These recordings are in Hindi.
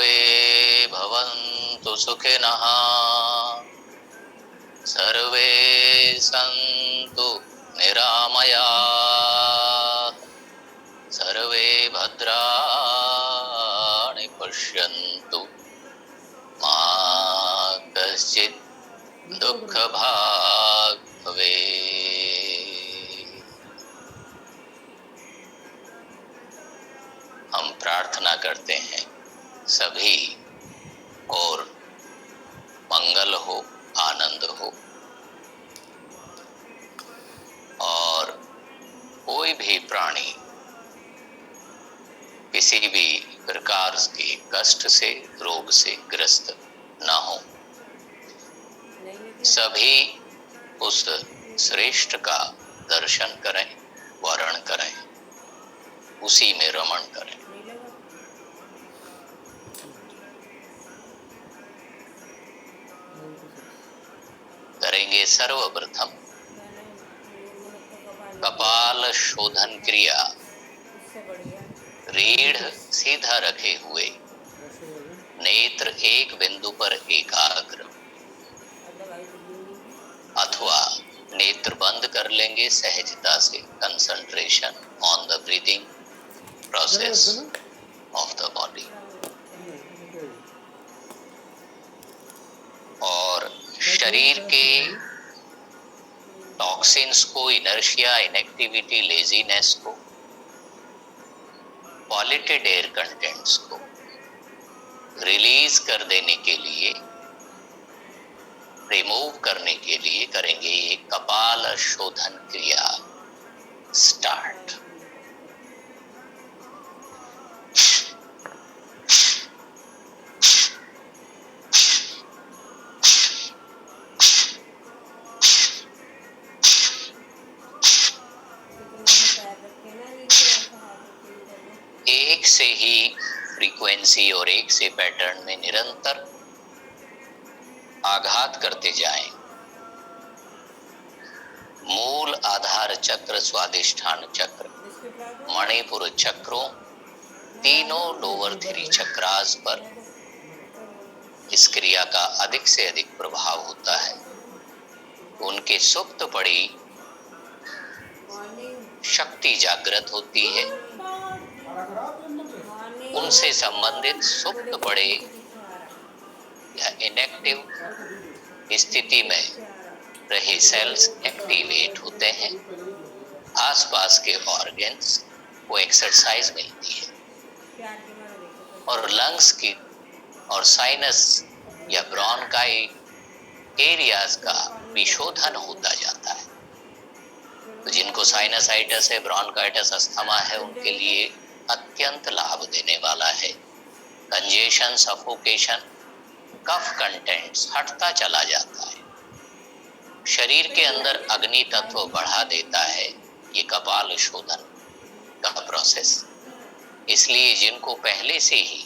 सर्वे भवन्तु सुखिनः सर्वे सन्तु निरामयाः सर्वे भद्राणि पश्यन्तु मा कश्चित् दुःखभाग् भवेत्। हम प्रार्थना करते हैं सभी और मंगल हो, आनंद हो, और कोई भी प्राणी किसी भी प्रकार के कष्ट से, रोग से ग्रस्त न हो। सभी उस श्रेष्ठ का दर्शन करें, वर्ण करें, उसी में रमण करें। करेंगे सर्वप्रथम कपाल शोधन क्रिया। रीढ़ सीधा रखे हुए, नेत्र एक बिंदु पर एकाग्र, अथवा नेत्र बंद कर लेंगे सहजता से। Concentration on the breathing process of the body. और शरीर के टॉक्सिन्स को, इनर्शिया, इनएक्टिविटी, लेजीनेस को, पॉल्यूटेड एयर कंटेंट्स को रिलीज कर देने के लिए, रिमूव करने के लिए करेंगे ये कपाल शोधन क्रिया स्टार्ट। एक से ही फ्रीक्वेंसी और एक से पैटर्न में निरंतर आघात करते जाएं। मूल आधार चक्र, स्वादिष्ठान चक्र, मणिपुर चक्रों, तीनों लोअर थ्री चक्रास पर इस क्रिया का अधिक से अधिक प्रभाव होता है। उनके सुप्त पड़ी शक्ति जागृत होती है। उनसे संबंधित सुप्त पड़े या इनएक्टिव स्थिति में रहे सेल्स एक्टिवेट होते हैं। आसपास के ऑर्गन्स को एक्सरसाइज मिलती है और लंग्स की और साइनस या ब्रोंकाई एरियाज का विशोधन होता जाता है। तो जिनको साइनसाइटिस है, ब्रोंकाइटिस, अस्थमा है, उनके लिए अत्यंत लाभ देने वाला है। कंजेशन, सफोकेशन, कफ कंटेंट्स हटता चला जाता है। शरीर के अंदर अग्नि तत्व बढ़ा देता है ये कपाल शोधन का प्रोसेस। इसलिए जिनको पहले से ही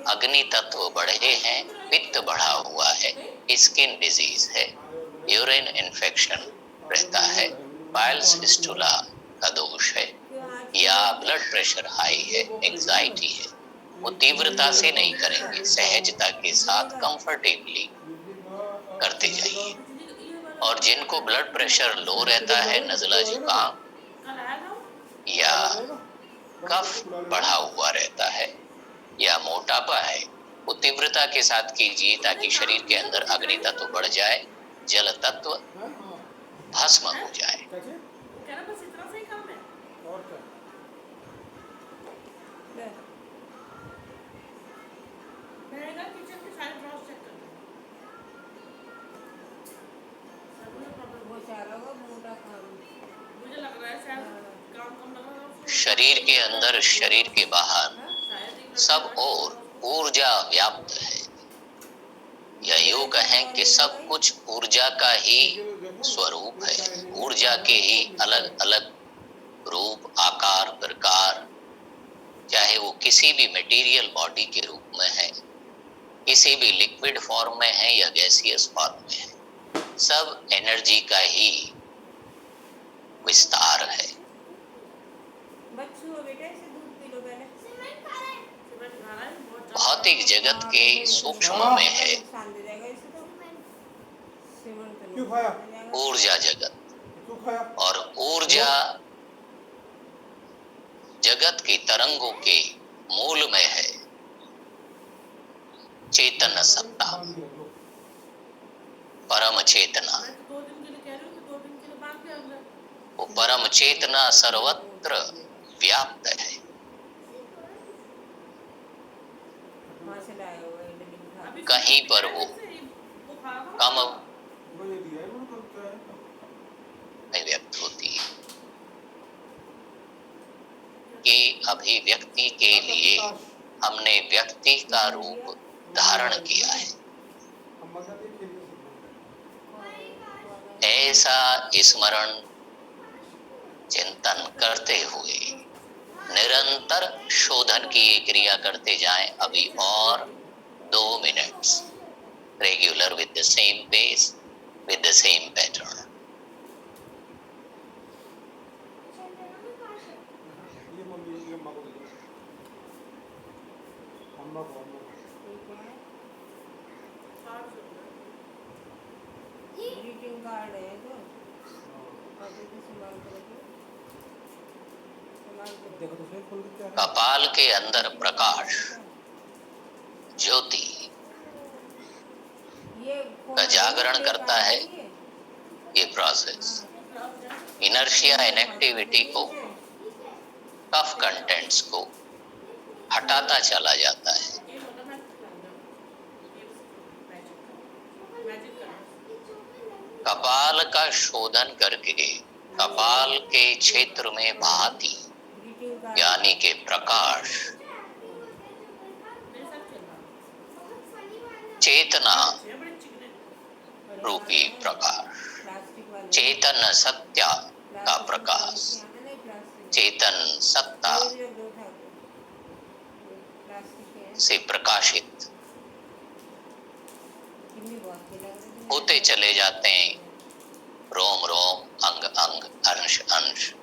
अग्नि तत्व बढ़े हैं, पित्त बढ़ा हुआ है, स्किन डिजीज है, यूरिन इन्फेक्शन रहता है, पाइल्स फिस्टुला का दोष है, या ब्लड प्रेशर हाई है, एंजाइटी है, वो तीव्रता से नहीं करेंगे, सहजता के साथ कंफर्टेबली करते जाइए। और जिनको ब्लड प्रेशर लो रहता है, नज़ला, जुकाम या कफ बढ़ा हुआ रहता है या मोटापा है, वो तीव्रता के साथ कीजिए ताकि शरीर के अंदर अग्नि तत्व बढ़ जाए, जल तत्व भस्म हो जाए। शरीर के अंदर, शरीर के बाहर सब ओर ऊर्जा व्याप्त है, या यूं कहें कि सब कुछ ऊर्जा का ही स्वरूप है। ऊर्जा के ही अलग अलग रूप, आकार, प्रकार, चाहे वो किसी भी मटेरियल बॉडी के रूप में है, किसी भी लिक्विड फॉर्म में है या गैसियस फॉर्म में है, सब एनर्जी का ही विस्तार है। भौतिक जगत के सूक्ष्म में है ऊर्जा जगत, और ऊर्जा जगत की तरंगों के मूल में है चेतन सत्ता, परम चेतना। वो परम चेतना सर्वत्र व्याप्त है। कहीं पर वो कम नहीं व्यक्त होती है कि अभिव्यक्ति के लिए हमने व्यक्ति का रूप धारण किया है। ऐसा स्मरण चिंतन करते हुए निरंतर शोधन की ये क्रिया करते जाएं। अभी और 2 minutes, regular with the same pace, with the same pattern. कपाल के अंदर प्रकाश, ज्योति का जागरण करता है ये प्रोसेस। इनर्शिया, इनएक्टिविटी को, कफ कंटेंट्स को हटाता चला जाता है। कपाल का शोधन करके कपाल के क्षेत्र में भाति यानी के प्रकाश, चेतना रूपी प्रकाश, चेतन सत्या का प्रकाश, चेतन सत्ता से प्रकाशित होते चले जाते हैं रोम रोम, अंग अंग, अंश अंश,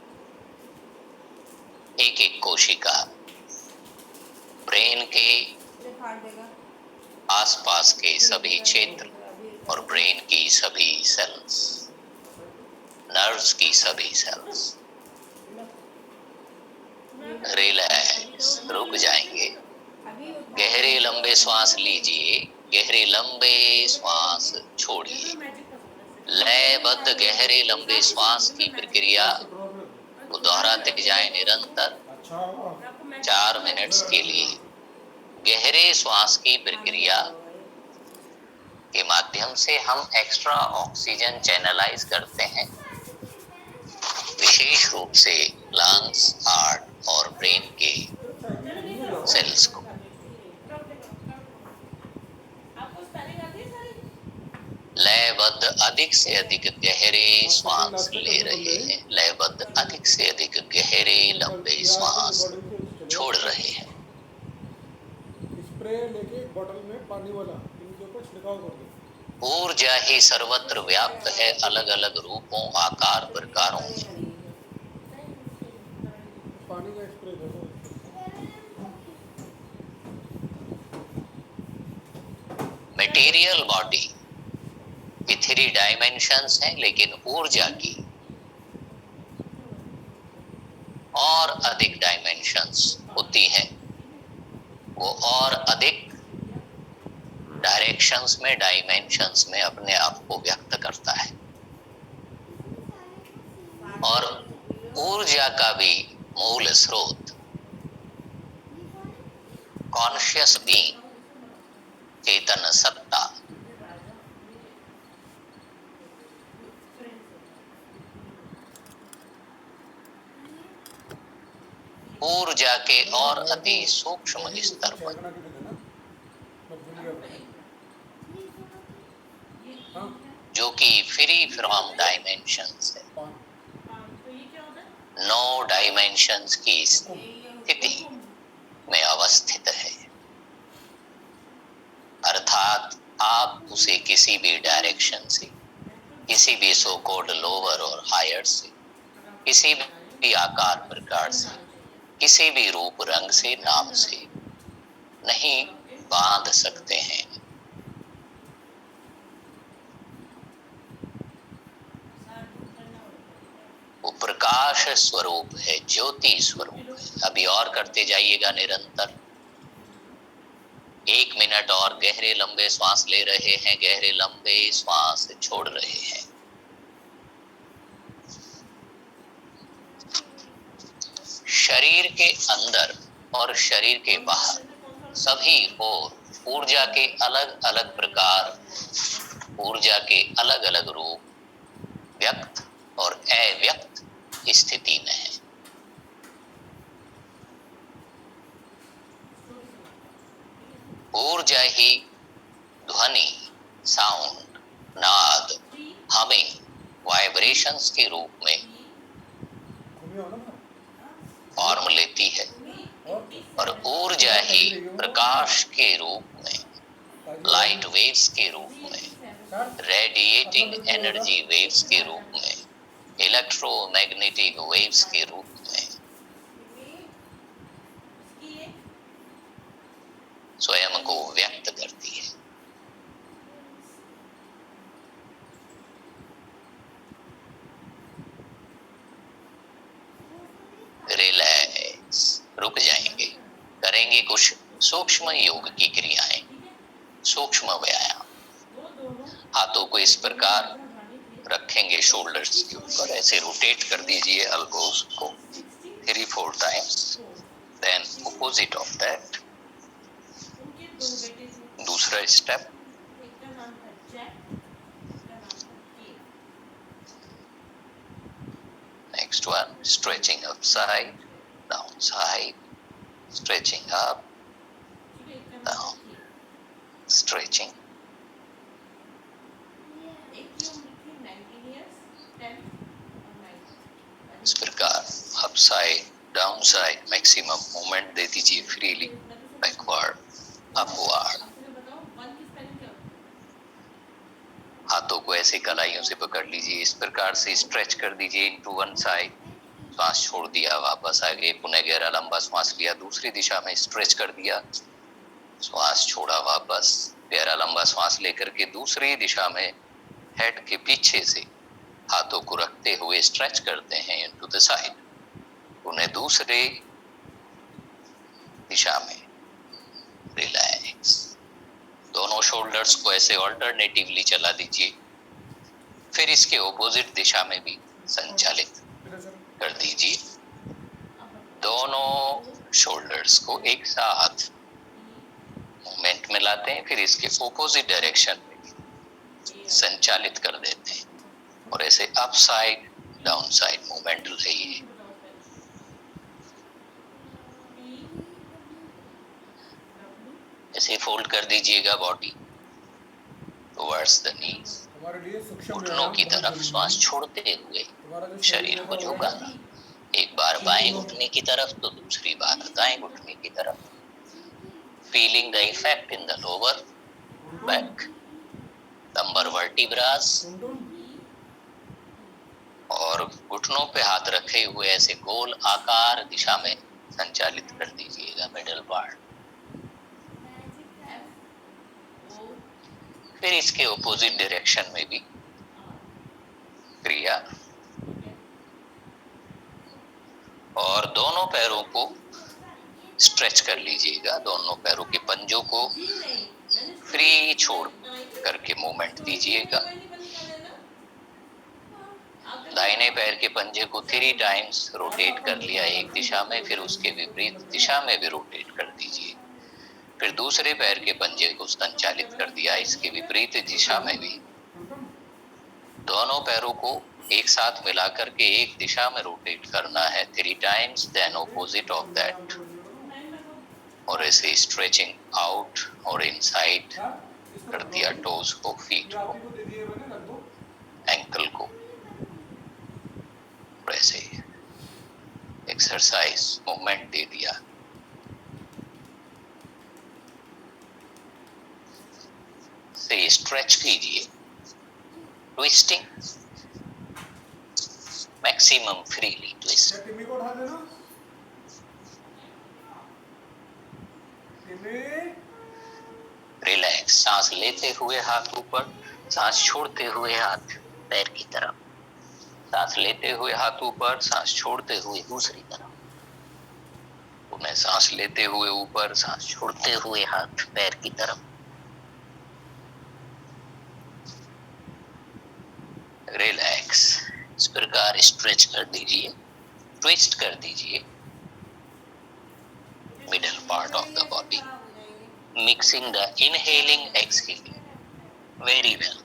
एक एक कोशिका ब्रेन के आसपास के सभी क्षेत्र और ब्रेन की सभी सेल्स, नर्व्स की सभी सेल्स रिलैक्स, रुक जाएंगे। गहरे लंबे श्वास लीजिए, गहरे लंबे श्वास छोड़िए। लयबद्ध गहरे लंबे श्वास की प्रक्रिया को दोहराते जाएं निरंतर 4 मिनट्स के लिए। गहरे श्वास की प्रक्रिया के माध्यम से हम एक्स्ट्रा ऑक्सीजन चैनलाइज करते हैं, विशेष रूप से लंग्स, हार्ट और ब्रेन के सेल्स को। लयबद्ध अधिक से अधिक गहरे श्वास ले रहे हैं, लयबद्ध अधिक से अधिक गहरे लंबे श्वास छोड़ रहे हैं। स्प्रे लेके बोतल में पानी वाला इनके ऊपर छिड़काव कर दो। ऊर्जा ही सर्वत्र व्याप्त है, अलग अलग रूपों, आकार, प्रकारों में। पानी का स्प्रे कर दो। मटेरियल बॉडी की 3 डायमेंशंस हैं, लेकिन ऊर्जा की और अधिक डायमेंशंस होती हैं। वो और अधिक डायरेक्शंस में, डायमेंशंस में अपने आप को व्यक्त करता है। और ऊर्जा का भी मूल स्रोत कॉन्शियस बीइंग, चेतन सत्ता, ऊर्जा के और अति सूक्ष्म स्तर पर जो कि फ्री फ्रॉम डायमेंशंस है, 9 डायमेंशंस की स्थिति में अवस्थित है। अर्थात आप उसे किसी भी डायरेक्शन से, किसी भी सो कॉल्ड लोअर और हायर से, किसी भी आकार प्रकार से, किसी भी रूप रंग से, नाम से नहीं बांध सकते हैं। वो प्रकाश स्वरूप है, ज्योति स्वरूप है। अभी और करते जाइएगा निरंतर। 1 मिनट और गहरे लंबे श्वास ले रहे हैं, गहरे लंबे श्वास छोड़ रहे हैं। शरीर के अंदर और शरीर के बाहर सभी ओर ऊर्जा के अलग अलग प्रकार, ऊर्जा के अलग अलग रूप व्यक्त और अव्यक्त स्थिति में है। ऊर्जा ही ध्वनि, साउंड, नाद, हमिंग, वाइब्रेशंस के रूप में फॉर्म लेती है और ऊर्जा ही प्रकाश के रूप में, लाइट वेव्स के रूप में, रेडिएटिंग एनर्जी वेव्स के रूप में, इलेक्ट्रोमैग्नेटिक वेव्स के रूप में स्वयं को व्यक्त करती है। रिलैक्स, रुक जाएंगे, करेंगे कुछ सूक्ष्म योग की क्रियाएं, सूक्ष्म व्यायाम। हाथों को इस प्रकार रखेंगे शोल्डर्स के ऊपर, ऐसे रोटेट कर दीजिए एल्बोज को 3-4 times. Then opposite of that दूसरा step, next one, stretching upside, downside, stretching up, down, stretching. इस प्रकार अपसाइड, डाउनसाइड मैक्सिमम मूवमेंट दे दीजिए फ्रीली, बैकवर्ड, अपवर्ड। हाथों को ऐसे कलाइयों से पकड़ लीजिए, इस प्रकार से स्ट्रेच कर दीजिए इनटू वन साइड। श्वास छोड़ दिया, वापस आगे, पुनः गहरा लंबा श्वास लिया, दूसरी दिशा में स्ट्रेच कर दिया, श्वास छोड़ा, वापस गहरा लंबा श्वास लेकर के दूसरी दिशा में हेड के पीछे से हाथों को रखते हुए स्ट्रेच करते हैं इनटू द साइड। उन्हें दूसरे दिशा में रिलैक्स। दोनों शोल्डर्स को ऐसे ऑल्टरनेटिवली चला दीजिए, फिर इसके ऑपोजिट दिशा में भी संचालित कर दीजिए। दोनों शोल्डर्स को एक साथ मूवमेंट में लाते हैं, फिर इसके ऑपोजिट डायरेक्शन में भी संचालित कर देते हैं और ऐसे up side down side movement रही है। ऐसे फोल्ड कर दीजिएगा बॉडी टुवर्ड्स द नीज, घुटनों की तरफ श्वास छोड़ते हुए शरीर को झुकाना। एक बार बाएं घुटने की तरफ तो दूसरी बार दाएं घुटने की तरफ। Feeling the effect in the lower back, lumbar vertebras, और घुटनों पे हाथ रखे हुए ऐसे गोल आकार दिशा में संचालित कर दीजिएगा मिडल पार्ट। फिर इसके ऑपोजिट डायरेक्शन में भी क्रिया, और दोनों पैरों को स्ट्रेच कर लीजिएगा। दोनों पैरों के पंजों को फ्री छोड़ करके मूवमेंट दीजिएगा। दाहिने पैर के पंजे को 3 टाइम्स रोटेट कर लिया एक दिशा में, फिर उसके विपरीत दिशा में भी रोटेट कर दीजिए। फिर दूसरे पैर के पंजे को संचालित कर दिया इसके विपरीत दिशा में भी। दोनों पैरों को एक साथ मिलाकर के एक दिशा में रोटेट करना है 3 times, then opposite of that, और ऐसे स्ट्रेचिंग आउट और इनसाइड कर दिया टोज को, फीट को, एंकल को, ऐसे एक्सरसाइज मूवमेंट दे दिया। से स्ट्रेच कीजिए, twisting maximum freely twist. Relax. सांस लेते हुए हाथ ऊपर, सांस छोड़ते हुए हाथ पैर की तरफ, सांस लेते हुए हाथ ऊपर, सांस छोड़ते हुए दूसरी तरफ। पुनः सांस लेते हुए ऊपर, सांस छोड़ते हुए हाथ पैर की तरफ। रिलैक्स। इस प्रकार स्ट्रेच कर दीजिए, ट्विस्ट कर दीजिए middle part of the body, mixing the inhaling exhaling very well.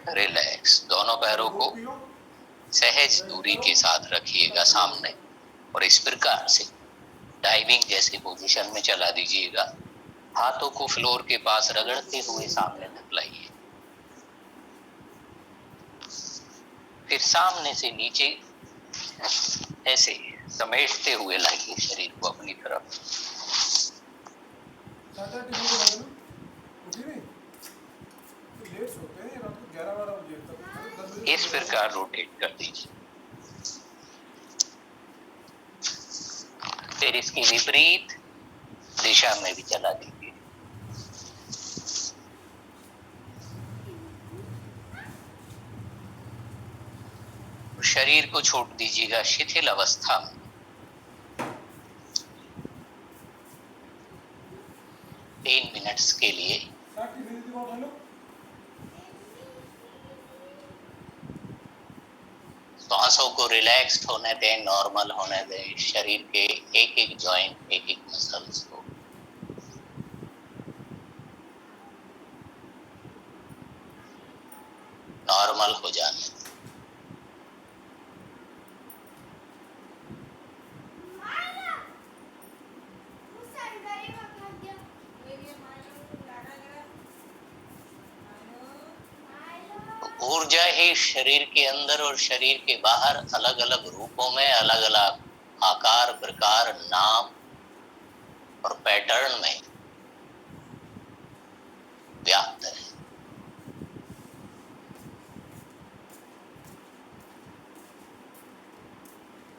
Relax. दोनों पैरों को सहज दूरी के साथ रखिएगा सामने और इस प्रकार से डाइविंग जैसी पोजीशन में चला दीजिएगा। हाथों को फ्लोर के पास रगड़ते हुए सामने धकेलाइए, फिर सामने से नीचे ऐसे समेटते हुए लाइए शरीर को अपनी तरफ। इस प्रकार रोटेट कर दीजिए। फिर इसकी विपरीत दिशा में भी चला दीजिए। शरीर को छोड़ दीजिएगा शिथिल अवस्था में। तीन मिनट्स के लिए सांसों को रिलैक्स्ड होने दें, नॉर्मल होने दें। शरीर के एक एक जॉइंट, एक एक मसल्स को नॉर्मल हो जाने दें। ऊर्जा ही शरीर के अंदर और शरीर के बाहर अलग अलग रूपों में, अलग अलग आकार, प्रकार, नाम और पैटर्न में व्याप्त है।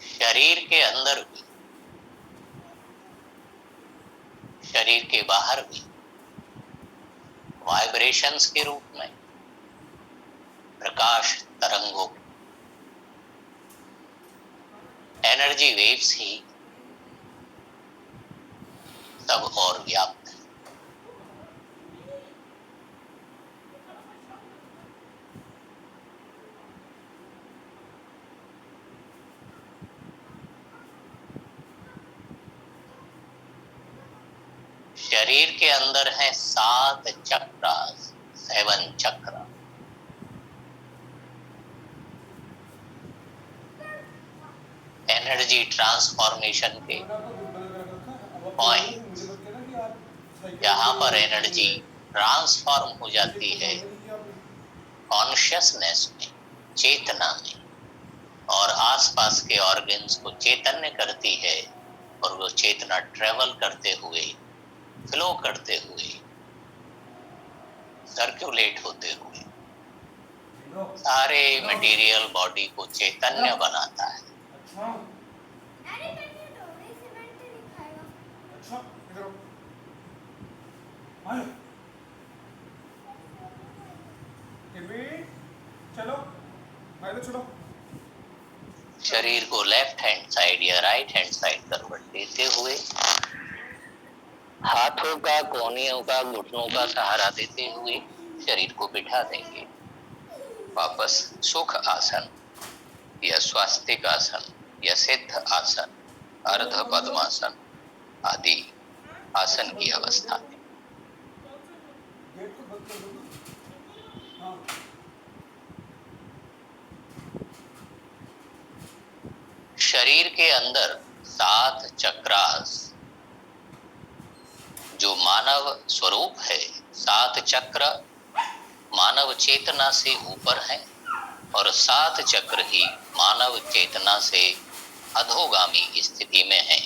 शरीर के अंदर भी, शरीर के बाहर भी वाइब्रेशंस के रूप में, प्रकाश तरंगों, एनर्जी वेव्स ही सब और व्याप्त है। शरीर के अंदर है 7 चक्र, 7 चक्र। एनर्जी ट्रांसफॉर्मेशन के पॉइंट, जहां पर एनर्जी ट्रांसफॉर्म हो जाती है कॉन्शियसनेस में, चेतना में, और आसपास के ऑर्गन्स को चैतन्य करती है, और वो चेतना ट्रेवल करते हुए, फ्लो करते हुए, सर्कुलेट होते हुए सारे मटेरियल बॉडी को चैतन्य बनाता है। शरीर को लेफ्ट हैंड साइड या राइट हैंड साइड करवट देते हुए, हाथों का, कोहनियों का, घुटनों का सहारा देते हुए शरीर को बिठा देंगे। वापस सुख आसन या स्वास्तिक आसन या सिद्ध आसन, अर्ध पद्मासन आदि आसन की अवस्था में। शरीर के अंदर 7 चक्रास, जो मानव स्वरूप है, 7 चक्र मानव चेतना से ऊपर है और 7 चक्र ही मानव चेतना से अधोगामी स्थिति में है,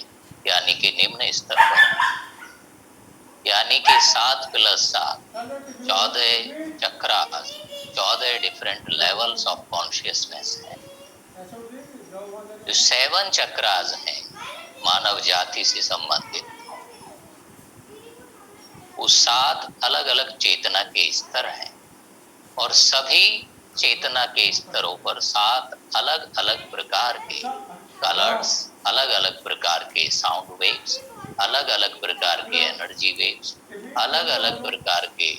यानी कि निम्न स्तर पर, यानी कि 7 + 7 14 chakras, 14 different levels of consciousness है। ऐसा होती है कि जाओ वहाँ जो जाके 7 चक्रास हैं मानव जाति से संबंधित, वो 7 अलग अलग चेतना के स्तर हैं और सभी चेतना के स्तरों पर 7 अलग अलग प्रकार के कलर्स, अलग अलग प्रकार के साउंड वेव्स, अलग अलग प्रकार के एनर्जी वेव्स, अलग अलग प्रकार के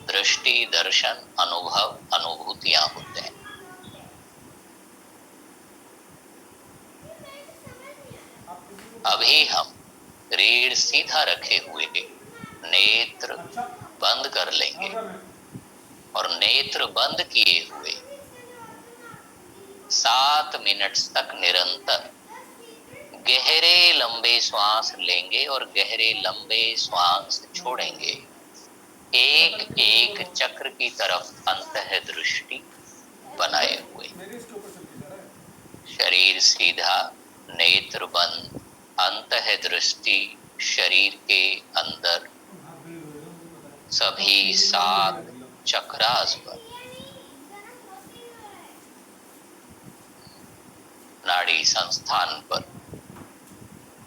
दृष्टि, दर्शन, अनुभव, अनुभूतियां होते हैं। अभी हम रीढ़ सीधा रखे हुए नेत्र बंद कर लेंगे और नेत्र बंद किए हुए 7 मिनट तक निरंतर गहरे लंबे श्वास लेंगे और गहरे लंबे श्वास छोड़ेंगे। एक एक चक्र की तरफ अंतः दृष्टि बनाए हुए, मेरी इसके ऊपर चल के जा रहा है। शरीर सीधा, नेत्र बंद, अंतः दृष्टि शरीर के अंदर सभी 7 चक्रास पर, नाड़ी संस्थान पर,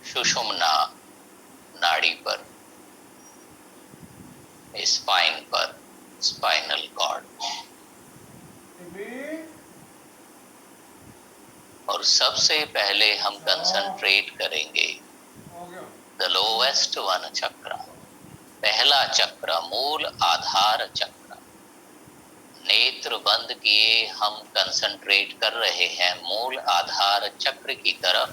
सुषुम्ना नाड़ी पर, स्पाइन पर, स्पाइनल कॉर्ड, और सबसे पहले हम कंसंट्रेट करेंगे द लोएस्ट वन चक्र, पहला चक्र, मूल आधार चक्र। नेत्र बंद किए हम कंसंट्रेट कर रहे हैं मूल आधार चक्र की तरफ।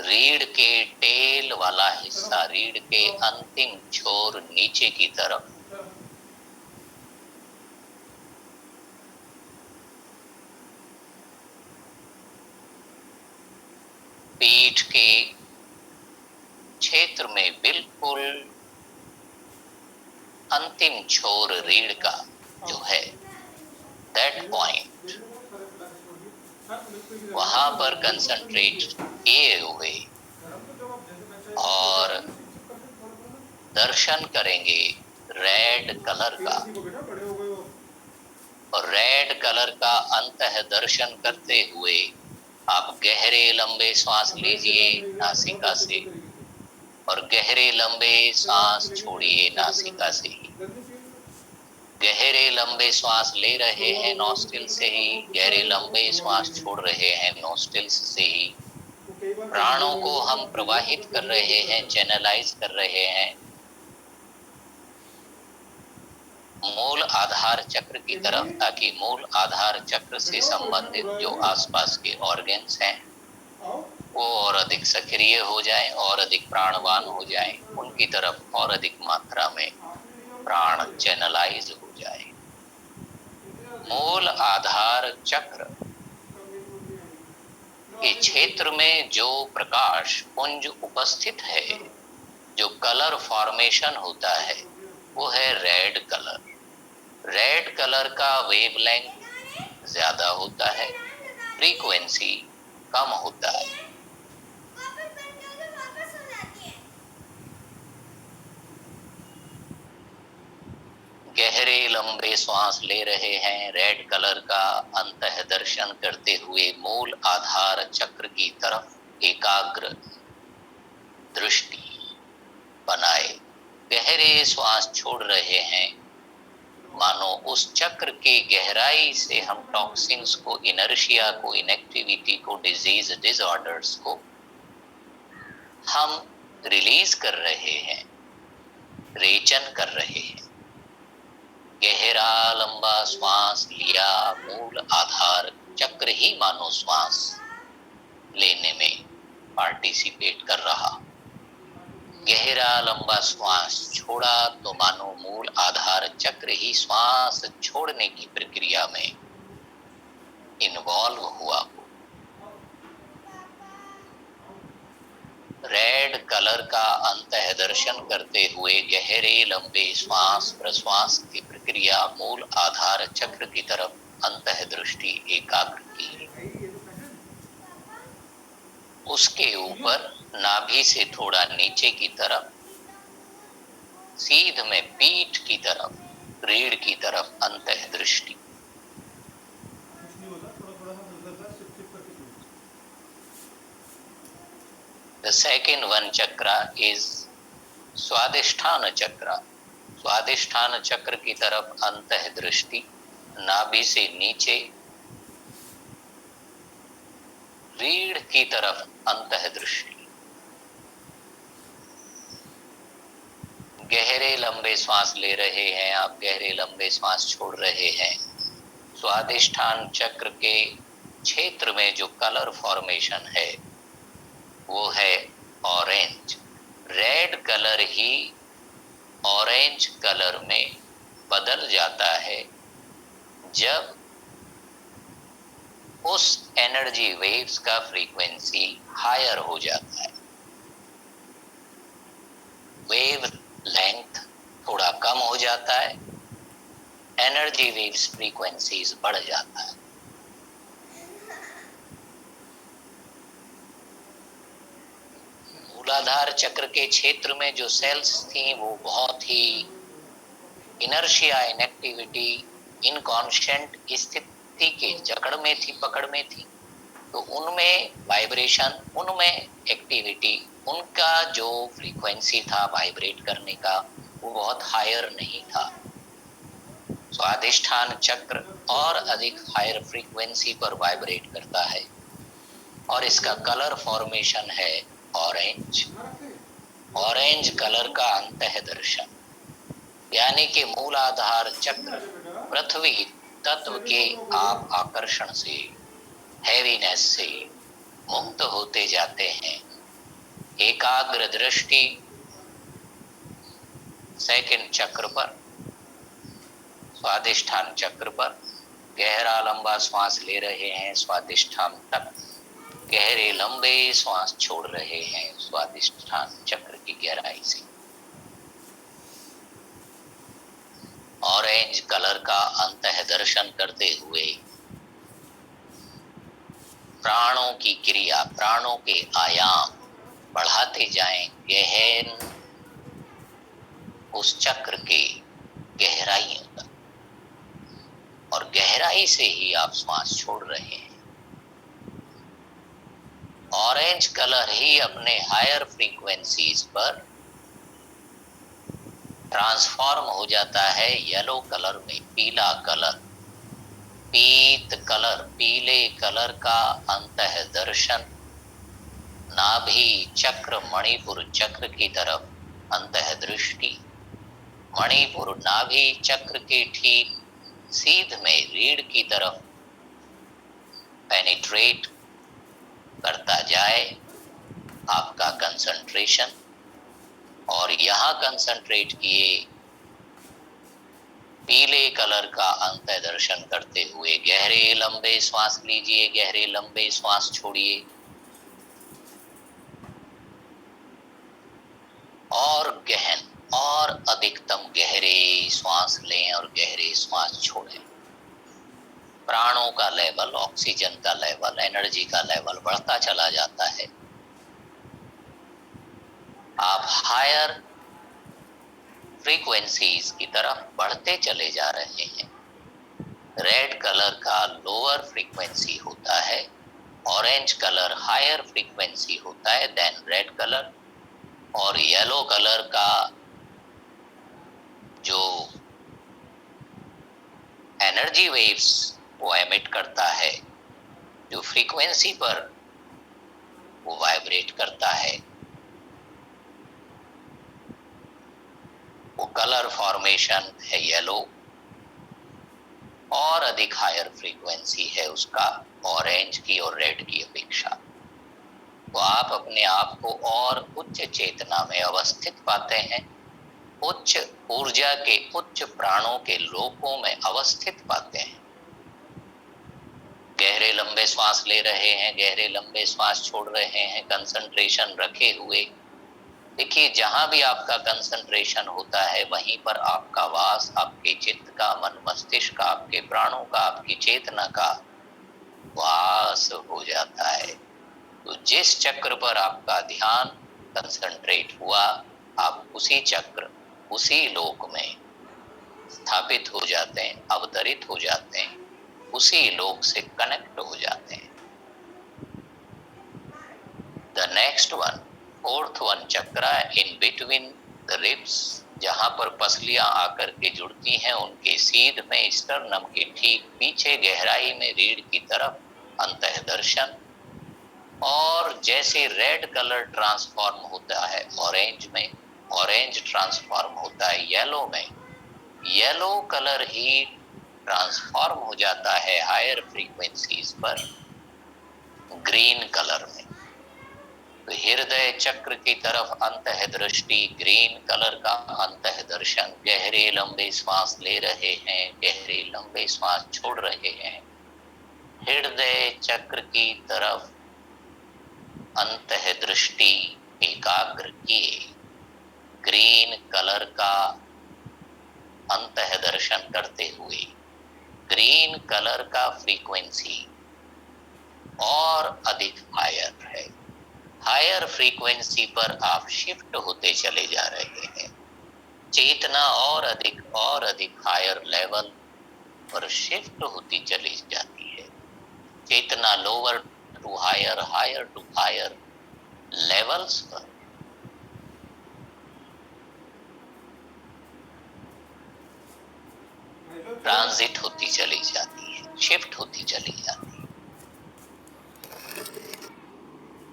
रीढ़ के टेल वाला हिस्सा, रीढ़ के अंतिम छोर नीचे की तरफ, पीठ के क्षेत्र में बिल्कुल अंतिम छोर रीढ़ का जो है, दैट पॉइंट, वहां पर कंसंट्रेट किए हुए और दर्शन करेंगे रेड कलर का, और रेड कलर का अंतः दर्शन करते हुए आप गहरे लंबे सांस लीजिए नासिका से और गहरे लंबे सांस छोड़िए नासिका से ही। गहरे लंबे श्वास ले रहे हैं नॉस्ट्रिल से ही, गहरे लंबे श्वास छोड़ रहे हैं नॉस्ट्रिल्स से ही। प्राणों को हम प्रवाहित कर रहे हैं, चैनलाइज कर रहे हैं मूल आधार चक्र की तरफ, ताकि मूल आधार चक्र से संबंधित जो आसपास के ऑर्गन्स हैं वो और अधिक सक्रिय हो जाएं और अधिक प्राणवान हो जाएं, उनकी तरफ और अधिक मात्रा में प्राण चैनलाइज हो जाए। मूल आधार चक्र के क्षेत्र में जो प्रकाश पुंज उपस्थित है, जो कलर फॉर्मेशन होता है, वो है रेड कलर। रेड कलर का वेवलेंथ ज्यादा होता है, फ्रीक्वेंसी कम होता है। गहरे लंबे श्वास ले रहे हैं, रेड कलर का अंतः दर्शन करते हुए मूल आधार चक्र की तरफ एकाग्र दृष्टि बनाए। गहरे श्वास छोड़ रहे हैं, मानो उस चक्र के गहराई से हम टॉक्सिन्स को, इनर्शिया को, इनएक्टिविटी को, डिजीज, डिसऑर्डर्स को हम रिलीज कर रहे हैं, रेचन कर रहे हैं। गहरा लंबा श्वास लिया, मूल आधार चक्र ही मानो श्वास लेने में पार्टिसिपेट कर रहा। गहरा लंबा श्वास छोड़ा तो मानो मूल आधार चक्र ही श्वास छोड़ने की प्रक्रिया में इन्वॉल्व हुआ। रेड कलर का अंतः दर्शन करते हुए गहरे लंबे श्वास प्रश्वास की प्रक्रिया मूल आधार चक्र की तरफ अंतः दृष्टि एकाग्र की। उसके ऊपर नाभि से थोड़ा नीचे की तरफ, सीध में पीठ की तरफ, रीढ़ की तरफ अंतः दृष्टि। second one chakra is स्वादिष्ठान चक्र। स्वादिष्ठान चक्र की तरफ अंतः दृष्टि, नाभि से नीचे रीढ़ की तरफ अंतः दृष्टि। गहरे लंबे श्वास ले रहे हैं आप, गहरे लंबे श्वास छोड़ रहे हैं। स्वादिष्ठान चक्र के क्षेत्र में जो कलर फॉर्मेशन है वो है ऑरेंज। रेड कलर ही ऑरेंज कलर में बदल जाता है जब उस एनर्जी वेव्स का फ्रीक्वेंसी हायर हो जाता है। वेव लेंथ थोड़ा कम हो जाता है, एनर्जी वेव्स फ्रीक्वेंसीज बढ़ जाता है। मूलाधार चक्र के क्षेत्र में जो सेल्स थी वो बहुत ही इनर्शिया, इनएक्टिविटी, इनकॉन्शियंट स्थिति के जकड़ में थी, पकड़ में थी। तो उनमें वाइब्रेशन, उनमें एक्टिविटी, उनका जो फ्रीक्वेंसी था वाइब्रेट करने का वो बहुत हायर नहीं था। स्वादिष्ठान चक्र और अधिक हायर फ्रीक्वेंसी पर वाइब्रेट करता है और इसका कलर फॉर्मेशन है ऑरेंज। ऑरेंज कलर का अंतः दर्शन, यानी कि मूलाधार चक्र पृथ्वी तत्व के आप आकर्षण से, हैवीनेस से मुक्त होते जाते हैं। एकाग्र दृष्टि सेकंड चक्र पर, स्वादिष्ठान चक्र पर गहरा लंबा श्वास ले रहे हैं, स्वादिष्ठान तक गहरे लंबे श्वास छोड़ रहे हैं स्वादिष्ठान चक्र की गहराई से। ऑरेंज कलर का अंतः दर्शन करते हुए प्राणों की क्रिया, प्राणों के आयाम बढ़ाते जाएं गहन उस चक्र के गहराइयों तक, और गहराई से ही आप श्वास छोड़ रहे हैं। ऑरेंज कलर ही अपने हायर फ्रीक्वेंसीज पर ट्रांसफॉर्म हो जाता है येलो कलर में, पीला कलर, पीत कलर, पीले कलर का अंतः दर्शन नाभि चक्र, मणिपुर चक्र की तरफ अंतः दृष्टि। मणिपुर नाभि चक्र के ठीक सीध में रीढ़ की तरफ पेनिट्रेट करता जाए आपका कंसंट्रेशन, और यहां कंसंट्रेट किए पीले कलर का अंतः दर्शन करते हुए गहरे लंबे श्वास लीजिए, गहरे लंबे श्वास छोड़िए और गहन और अधिकतम गहरे श्वास लें और गहरे श्वास छोड़ें। प्राणों का लेवल, ऑक्सीजन का लेवल, एनर्जी का लेवल बढ़ता चला जाता है। आप हायर फ्रीक्वेंसीज की तरफ बढ़ते चले जा रहे हैं। रेड कलर का लोअर फ्रीक्वेंसी होता है, ऑरेंज कलर हायर फ्रीक्वेंसी होता है देन रेड कलर, और येलो कलर का जो एनर्जी वेव्स वो एमिट करता है, जो फ्रीक्वेंसी पर वो वाइब्रेट करता है, वो कलर फॉर्मेशन है येलो, और अधिक हायर फ्रीक्वेंसी है उसका ऑरेंज की और रेड की अपेक्षा। तो आप अपने आप को और उच्च चेतना में अवस्थित पाते हैं, उच्च ऊर्जा के, उच्च प्राणों के लोकों में अवस्थित पाते हैं। गहरे लंबे श्वास ले रहे हैं, गहरे लंबे श्वास छोड़ रहे हैं, कंसंट्रेशन रखे हुए। देखिए, जहां भी आपका कंसंट्रेशन होता है वहीं पर आपका वास, आपके चित्त का, मन मस्तिष्क का, आपके प्राणों का, आपकी चेतना का वास हो जाता है। तो जिस चक्र पर आपका ध्यान कंसंट्रेट हुआ, आप उसी चक्र, उसी लोक में स्थापित हो जाते हैं, अवतरित हो जाते हैं, उसी लोक से कनेक्ट हो जाते हैं। The next one, fourth one chakra in between the ribs, जहां पर पसलियां आकर के जुड़ती हैं उनके सीध में, स्टर्नम के ठीक पीछे गहराई में रीढ़ की तरफ अंतः दर्शन। और जैसे रेड कलर ट्रांसफॉर्म होता है ऑरेंज में, ऑरेंज ट्रांसफॉर्म होता है येलो में, येलो कलर ही ट्रांसफॉर्म हो जाता है हायर फ्रीक्वेंसीज पर ग्रीन कलर में। तो हृदय चक्र की तरफ अंतः दृष्टि, ग्रीन कलर का अंतः दर्शन, गहरे लंबे श्वास ले रहे हैं, गहरे लंबे श्वास छोड़ रहे हैं, हृदय चक्र की तरफ अंतः दृष्टि एकाग्र किए, ग्रीन कलर का अंतः दर्शन करते हुए ग्रीन कलर का फ्रीक्वेंसी और अधिक हायर है, हायर फ्रीक्वेंसी पर आप शिफ्ट होते चले जा रहे हैं। चेतना और अधिक हायर लेवल पर शिफ्ट होती चली जाती है। चेतना lower to higher, higher to higher levels पर ट्रांजिट होती चली जाती है, शिफ्ट होती चली जाती है।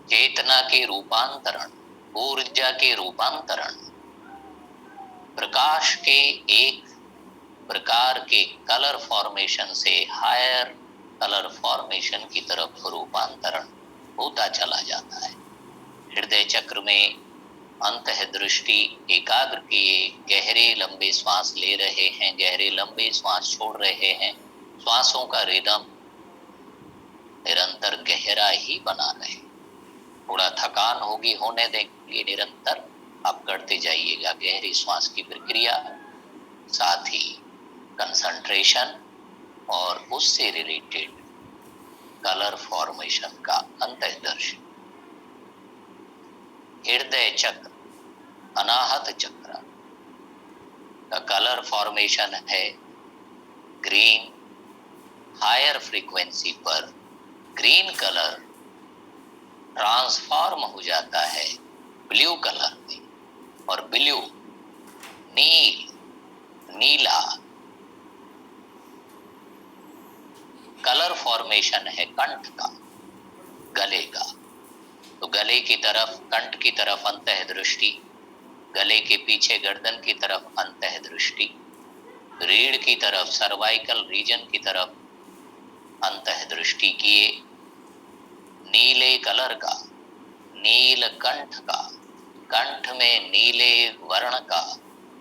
चेतना के रूपांतरण, ऊर्जा के रूपांतरण, प्रकाश के एक प्रकार के कलर फॉर्मेशन से हायर कलर फॉर्मेशन की तरफ रूपांतरण होता चला जाता है। हृदय चक्र में अंतः दृष्टि एकाग्र किए, गहरे लंबे श्वास ले रहे हैं, गहरे लंबे श्वास छोड़ रहे हैं, श्वासों का रिदम निरंतर गहरा ही बना रहे। थोड़ा थकान होगी, होने देंगे, निरंतर आप करते जाइएगा गहरी श्वास की प्रक्रिया, साथ ही कंसंट्रेशन और उससे रिलेटेड कलर फॉर्मेशन का अंतर्दर्शन। हृदय चक्र, अनाहत चक्र का कलर फॉर्मेशन है ग्रीन, हायर फ्रीक्वेंसी पर ग्रीन कलर ट्रांसफॉर्म हो जाता है ब्लू कलर में, और ब्लू नील, नीला कलर फॉर्मेशन है कंठ का, गले का। तो गले की तरफ, कंठ की तरफ अंतः दृष्टि, गले के पीछे गर्दन की तरफ अंतः दृष्टि, रीढ़ की तरफ सर्वाइकल रीजन की तरफ अंतः दृष्टि किए, नीले कलर का, नील कंठ का, कंठ में नीले वर्ण का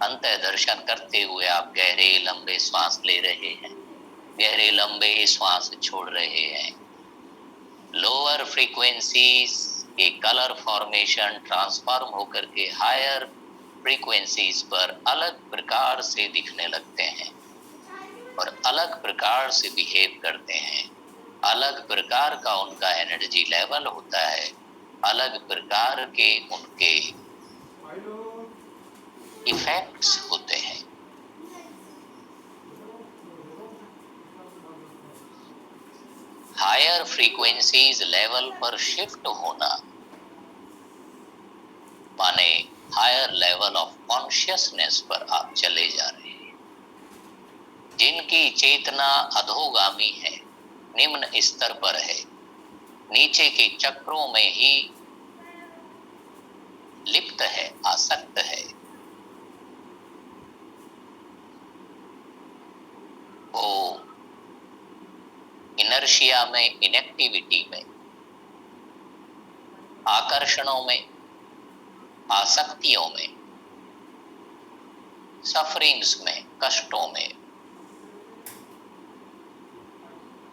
अंतः दर्शन करते हुए आप गहरे लंबे श्वास ले रहे हैं, गहरे लंबे श्वास छोड़ रहे हैं। लोअर फ्रीक्वेंसीज के कलर फॉर्मेशन ट्रांसफॉर्म होकर के हायर फ्रीक्वेंसीज पर अलग प्रकार से दिखने लगते हैं और अलग प्रकार से बिहेव करते हैं, अलग प्रकार का उनका एनर्जी लेवल होता है, अलग प्रकार के उनके इफेक्ट्स होते हैं। हायर फ्रीक्वेंसीज लेवल पर शिफ्ट होना माने हायर लेवल ऑफ कॉन्शियसनेस पर आप चले जा रहे हैं। जिनकी चेतना अधोगामी है, निम्न स्तर पर है, नीचे के चक्रों में ही लिप्त है, आसक्त है, वो इनर्शिया में, इनएक्टिविटी में, आकर्षणों में, आसक्तियों में, सफरिंग्स में, कष्टों में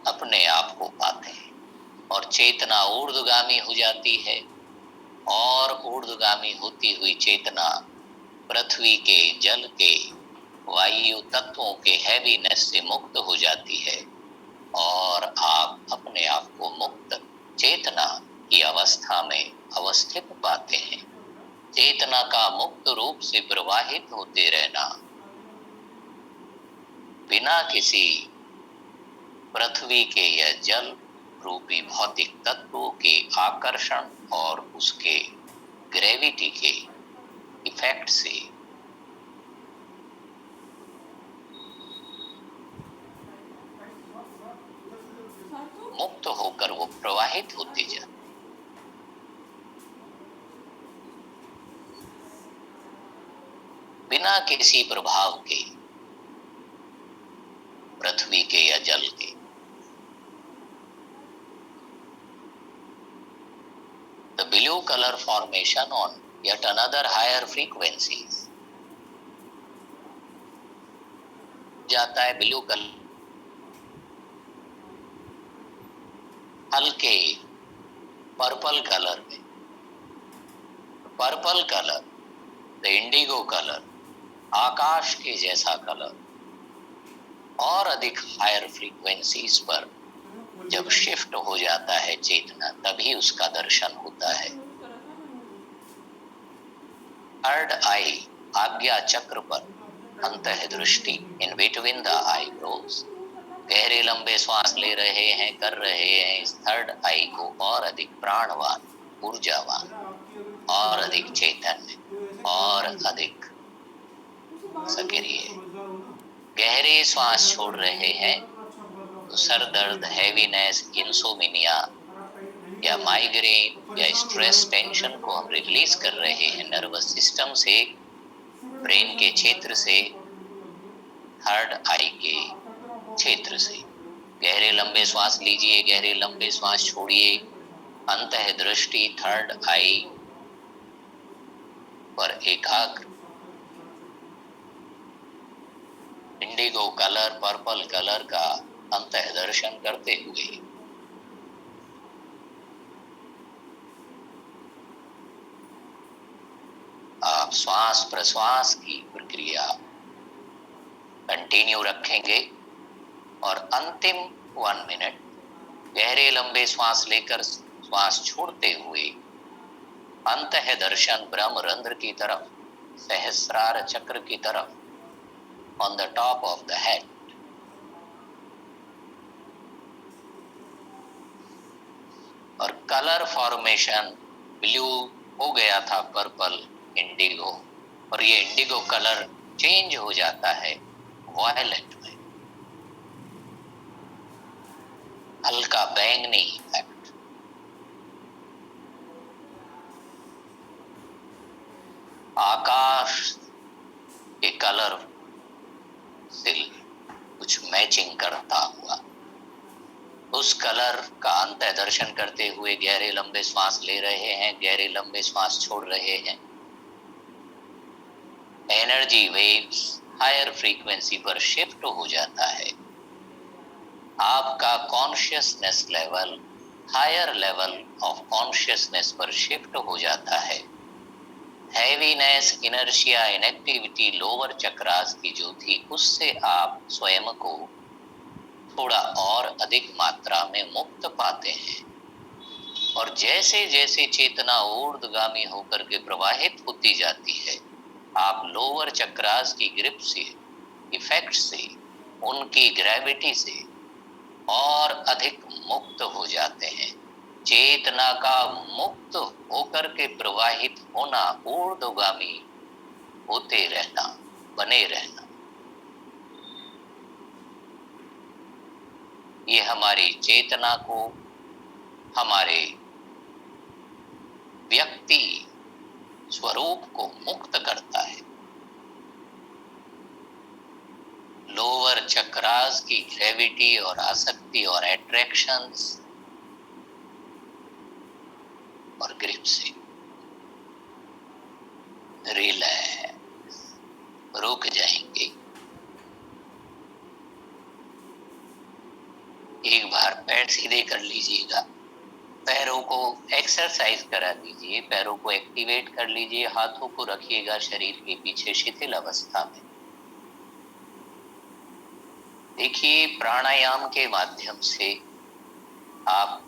अपने आप को पाते हैं और चेतना ऊर्ध्वगामी हो जाती है, और ऊर्ध्वगामी होती हुई चेतना पृथ्वी के, जल के, वायु तत्वों के हैवीनेस से मुक्त हो जाती है और आप अपने आप को मुक्त चेतना की अवस्था में अवस्थित पाते हैं। चेतना का मुक्त रूप से प्रवाहित होते रहना, बिना किसी पृथ्वी के या जल रूपी भौतिक तत्वों के आकर्षण और उसके ग्रेविटी के इफेक्ट से मुक्त होकर वो प्रवाहित होते जाते, बिना किसी प्रभाव के, पृथ्वी के या जल के। The blue color formation on yet another higher frequencies जाता है ब्लू कलर हल्के पर्पल कलर में। Purple colour, the indigo colour, आकाश के जैसा कलर, और अधिक हायर फ्रीक्वेंसीज पर जब शिफ्ट हो जाता है चेतना, तभी उसका दर्शन होता है। थर्ड आई, आज्ञा चक्र पर अंतः दृष्टि, इन बिटवीन द आईब्रोज, गहरे लंबे श्वास ले रहे हैं, कर रहे हैं इस थर्ड आई को और अधिक प्राणवान, ऊर्जावान, और अधिक चैतन्य, और अधिक सक्रिय। गहरे श्वास छोड़ रहे हैं तो सर दर्द, हैवीनेस, इंसोमिनिया या माइग्रेन या स्ट्रेस, टेंशन को हम रिलीज कर रहे हैं नर्वस सिस्टम से, ब्रेन के क्षेत्र से, थर्ड आई के क्षेत्र से। गहरे लंबे श्वास लीजिए, गहरे लंबे श्वास छोड़िए, अंतः दृष्टि थर्ड आई पर एकाग्र, इंडिगो कलर, पर्पल कलर का अंतः दर्शन करते हुए आप श्वास प्रश्वास की प्रक्रिया कंटिन्यू रखेंगे और अंतिम 1 मिनट गहरे लंबे श्वास लेकर श्वास छोड़ते हुए अंतः दर्शन ब्रह्म रंध्र की तरफ, सहस्रार चक्र की तरफ, on the top of the head. और कलर फॉर्मेशन ब्लू हो गया था, पर्पल, इंडिगो, और ये इंडिगो कलर चेंज हो जाता है वायलेट में, हल्का बैंगनी इफेक्ट। आकाश के कलर से कुछ मैचिंग करता हुआ उस कलर का अंतः दर्शन करते हुए गहरे लंबे श्वास ले रहे हैं, गहरे लंबे श्वास छोड़ रहे हैं। एनर्जी वेव्स हायर फ्रीक्वेंसी पर शिफ्ट हो जाता है। आपका consciousness level higher level of consciousness पर शिफ्ट हो जाता है। Heaviness, inertia, inactivity lower chakras की जो थी, उससे आप स्वयं को थोड़ा और अधिक मात्रा में मुक्त पाते हैं। और जैसे जैसे चेतना ऊर्ध्वगामी होकर के प्रवाहित होती जाती है, आप लोअर चक्रास की ग्रिप से, इफेक्ट से, उनकी ग्रेविटी से और अधिक मुक्त हो जाते हैं। चेतना का मुक्त होकर के प्रवाहित होना, ऊर्ध्वगामी होते रहना, बने रहना, ये हमारी चेतना को, हमारे व्यक्ति स्वरूप को मुक्त करता है। लोअर चक्रास की ग्रेविटी और आसक्ति और अट्रैक्शंस और ग्रिप से रिलैक्स, रुक जाएंगे। एक बार पैर सीधे कर लीजिएगा, पैरों को एक्सरसाइज करा दीजिए, पैरों को एक्टिवेट कर लीजिए, हाथों को रखिएगा शरीर के पीछे शिथिल अवस्था में। देखिए, प्राणायाम के माध्यम से आप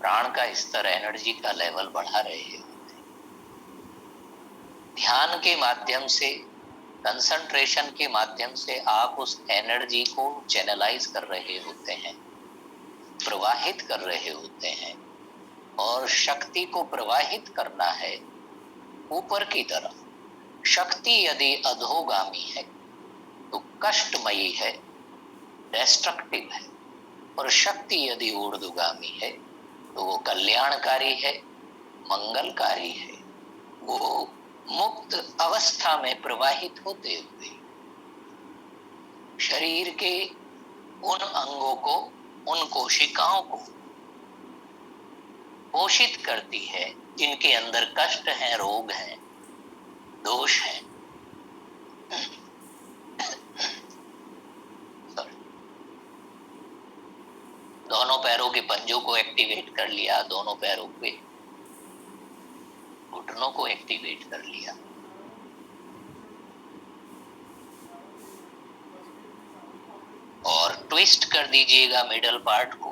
प्राण का स्तर, एनर्जी का लेवल बढ़ा रहे होते हैं। ध्यान के माध्यम से, कंसंट्रेशन के माध्यम से आप उस एनर्जी को चैनलाइज कर रहे होते हैं, प्रवाहित कर रहे होते हैं। और शक्ति को प्रवाहित करना है ऊपर की तरफ। शक्ति यदि अधोगामी है तो कष्टमयी है, डेस्ट्रक्टिव है, और शक्ति यदि ऊर्ध्वगामी है तो वो कल्याणकारी है, मंगलकारी है। वो मुक्त अवस्था में प्रवाहित होते हुए शरीर के उन अंगों को, उन कोशिकाओं को पोषित करती है जिनके अंदर कष्ट है, रोग है, दोष है। दोनों पैरों के पंजों को एक्टिवेट कर लिया, दोनों पैरों के घुटनों को एक्टिवेट कर लिया। और ट्विस्ट कर दीजिएगा मिडल पार्ट को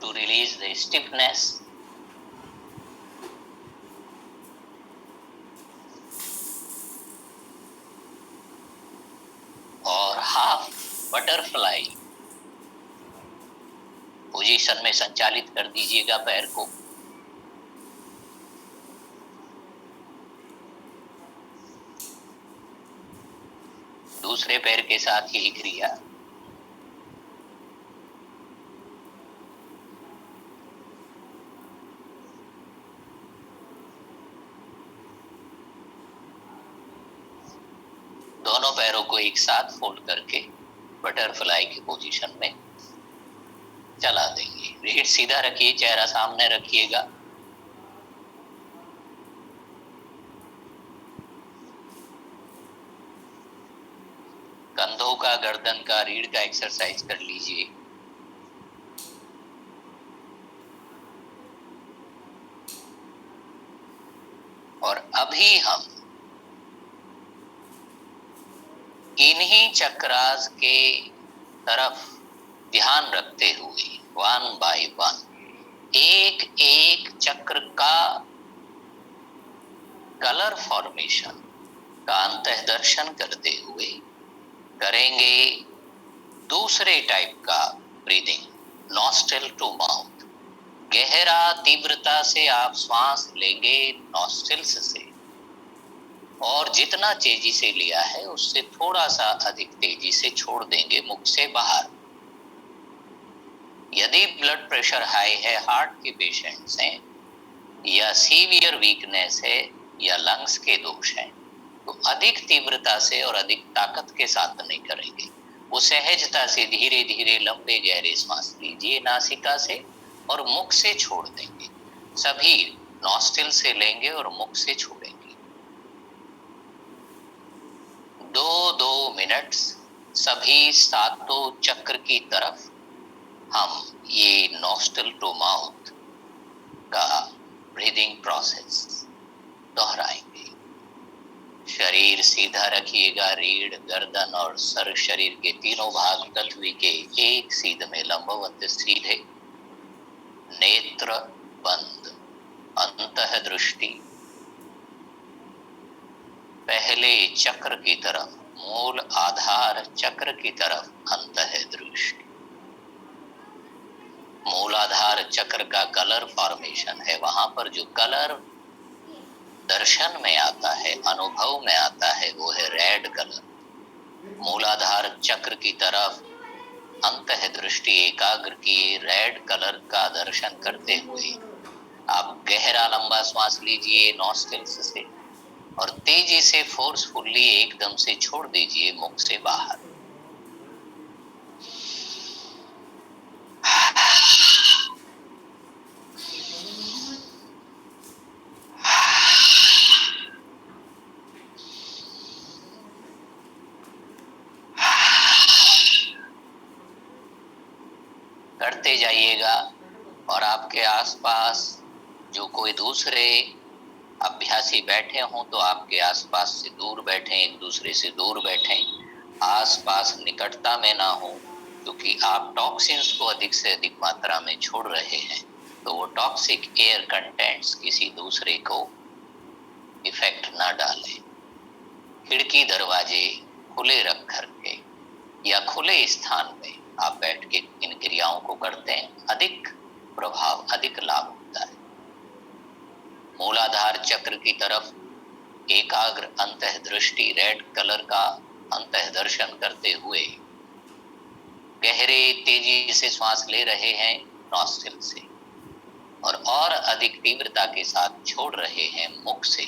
टू रिलीज द स्टिफनेस। और हाफ बटरफ्लाई पोजीशन में संचालित कर दीजिएगा पैर को। दूसरे पैर के साथ यही क्रिया। दोनों पैरों को एक साथ फोल्ड करके बटरफ्लाई की पोजीशन में चला देंगे। रीढ़ सीधा रखिए, चेहरा सामने रखिएगा। कंधों का, गर्दन का, रीढ़ का एक्सरसाइज कर लीजिए। और अभी हम इन्हीं चक्रास के तरफ ध्यान रखते हुए वन बाय वन एक एक चक्र का कलर फॉर्मेशन का अंतः दर्शन करते हुए करेंगे दूसरे टाइप का ब्रीदिंग, नॉस्ट्रिल टू माउथ। गहरा तीव्रता से आप श्वास लेंगे नॉस्ट्रिल्स से, और जितना तेजी से लिया है उससे थोड़ा सा अधिक तेजी से छोड़ देंगे मुख से बाहर। यदि ब्लड प्रेशर हाई है, हार्ट के पेशेंट्स हैं, या सीवियर वीकनेस है, या लंग्स के दोष हैं, तो अधिक तीव्रता से और अधिक ताकत के साथ नहीं करेंगे। वो सहजता से धीरे धीरे लंबे गहरे सांस लीजिए नासिका से और मुख से छोड़ देंगे। सभी नॉस्ट्रिल से लेंगे और मुख से छोड़ेंगे। 2-2 मिनट सभी सातों चक्र की तरफ हम ये नॉस्ट्रिल टू माउथ का ब्रीदिंग प्रोसेस दोहराएंगे। शरीर सीधा रखिएगा। रीढ़, गर्दन और सर शरीर के तीनों भाग पृथ्वी के एक सीध में लंबवत सीधे। नेत्र बंद, अंतः दृष्टि पहले चक्र की तरफ, मूल आधार चक्र की तरफ अंतः दृष्टि। मूलाधार चक्र का कलर फॉर्मेशन है, वहां पर जो कलर दर्शन में आता है, अनुभव में आता है, वो है रेड कलर। मूलाधार चक्र की तरफ अंतः दृष्टि एकाग्र किए, रेड कलर का दर्शन करते हुए आप गहरा लंबा श्वास लीजिए नॉस्ट्रिल्स से और तेजी से फोर्सफुली एकदम से छोड़ दीजिए मुख से बाहर। करते जाइएगा। और आपके आसपास जो कोई दूसरे अभ्यासी बैठे हों तो आपके आसपास से दूर बैठें, एक दूसरे से दूर बैठें, आसपास निकटता में ना हो, क्योंकि आप टॉक्सिन्स को अधिक से अधिक मात्रा में छोड़ रहे हैं, तो वो टॉक्सिक एयर कंटेंट्स किसी दूसरे को इफेक्ट ना डालें। खिड़की दरवाजे खुले रख करके या खुले स्थान में आप बैठ के इन क्रियाओं को करते हैं, अधिक प्रभाव, अधिक लाभ होता है। मूलाधार चक्र की तरफ एकाग्र अंतः दृष्टि रेड कलर का अंतः दर्शन करते हुए गहरे तेजी से श्वास ले रहे हैं नॉस्ट्रिल से और अधिक तीव्रता के साथ छोड़ रहे हैं मुख से।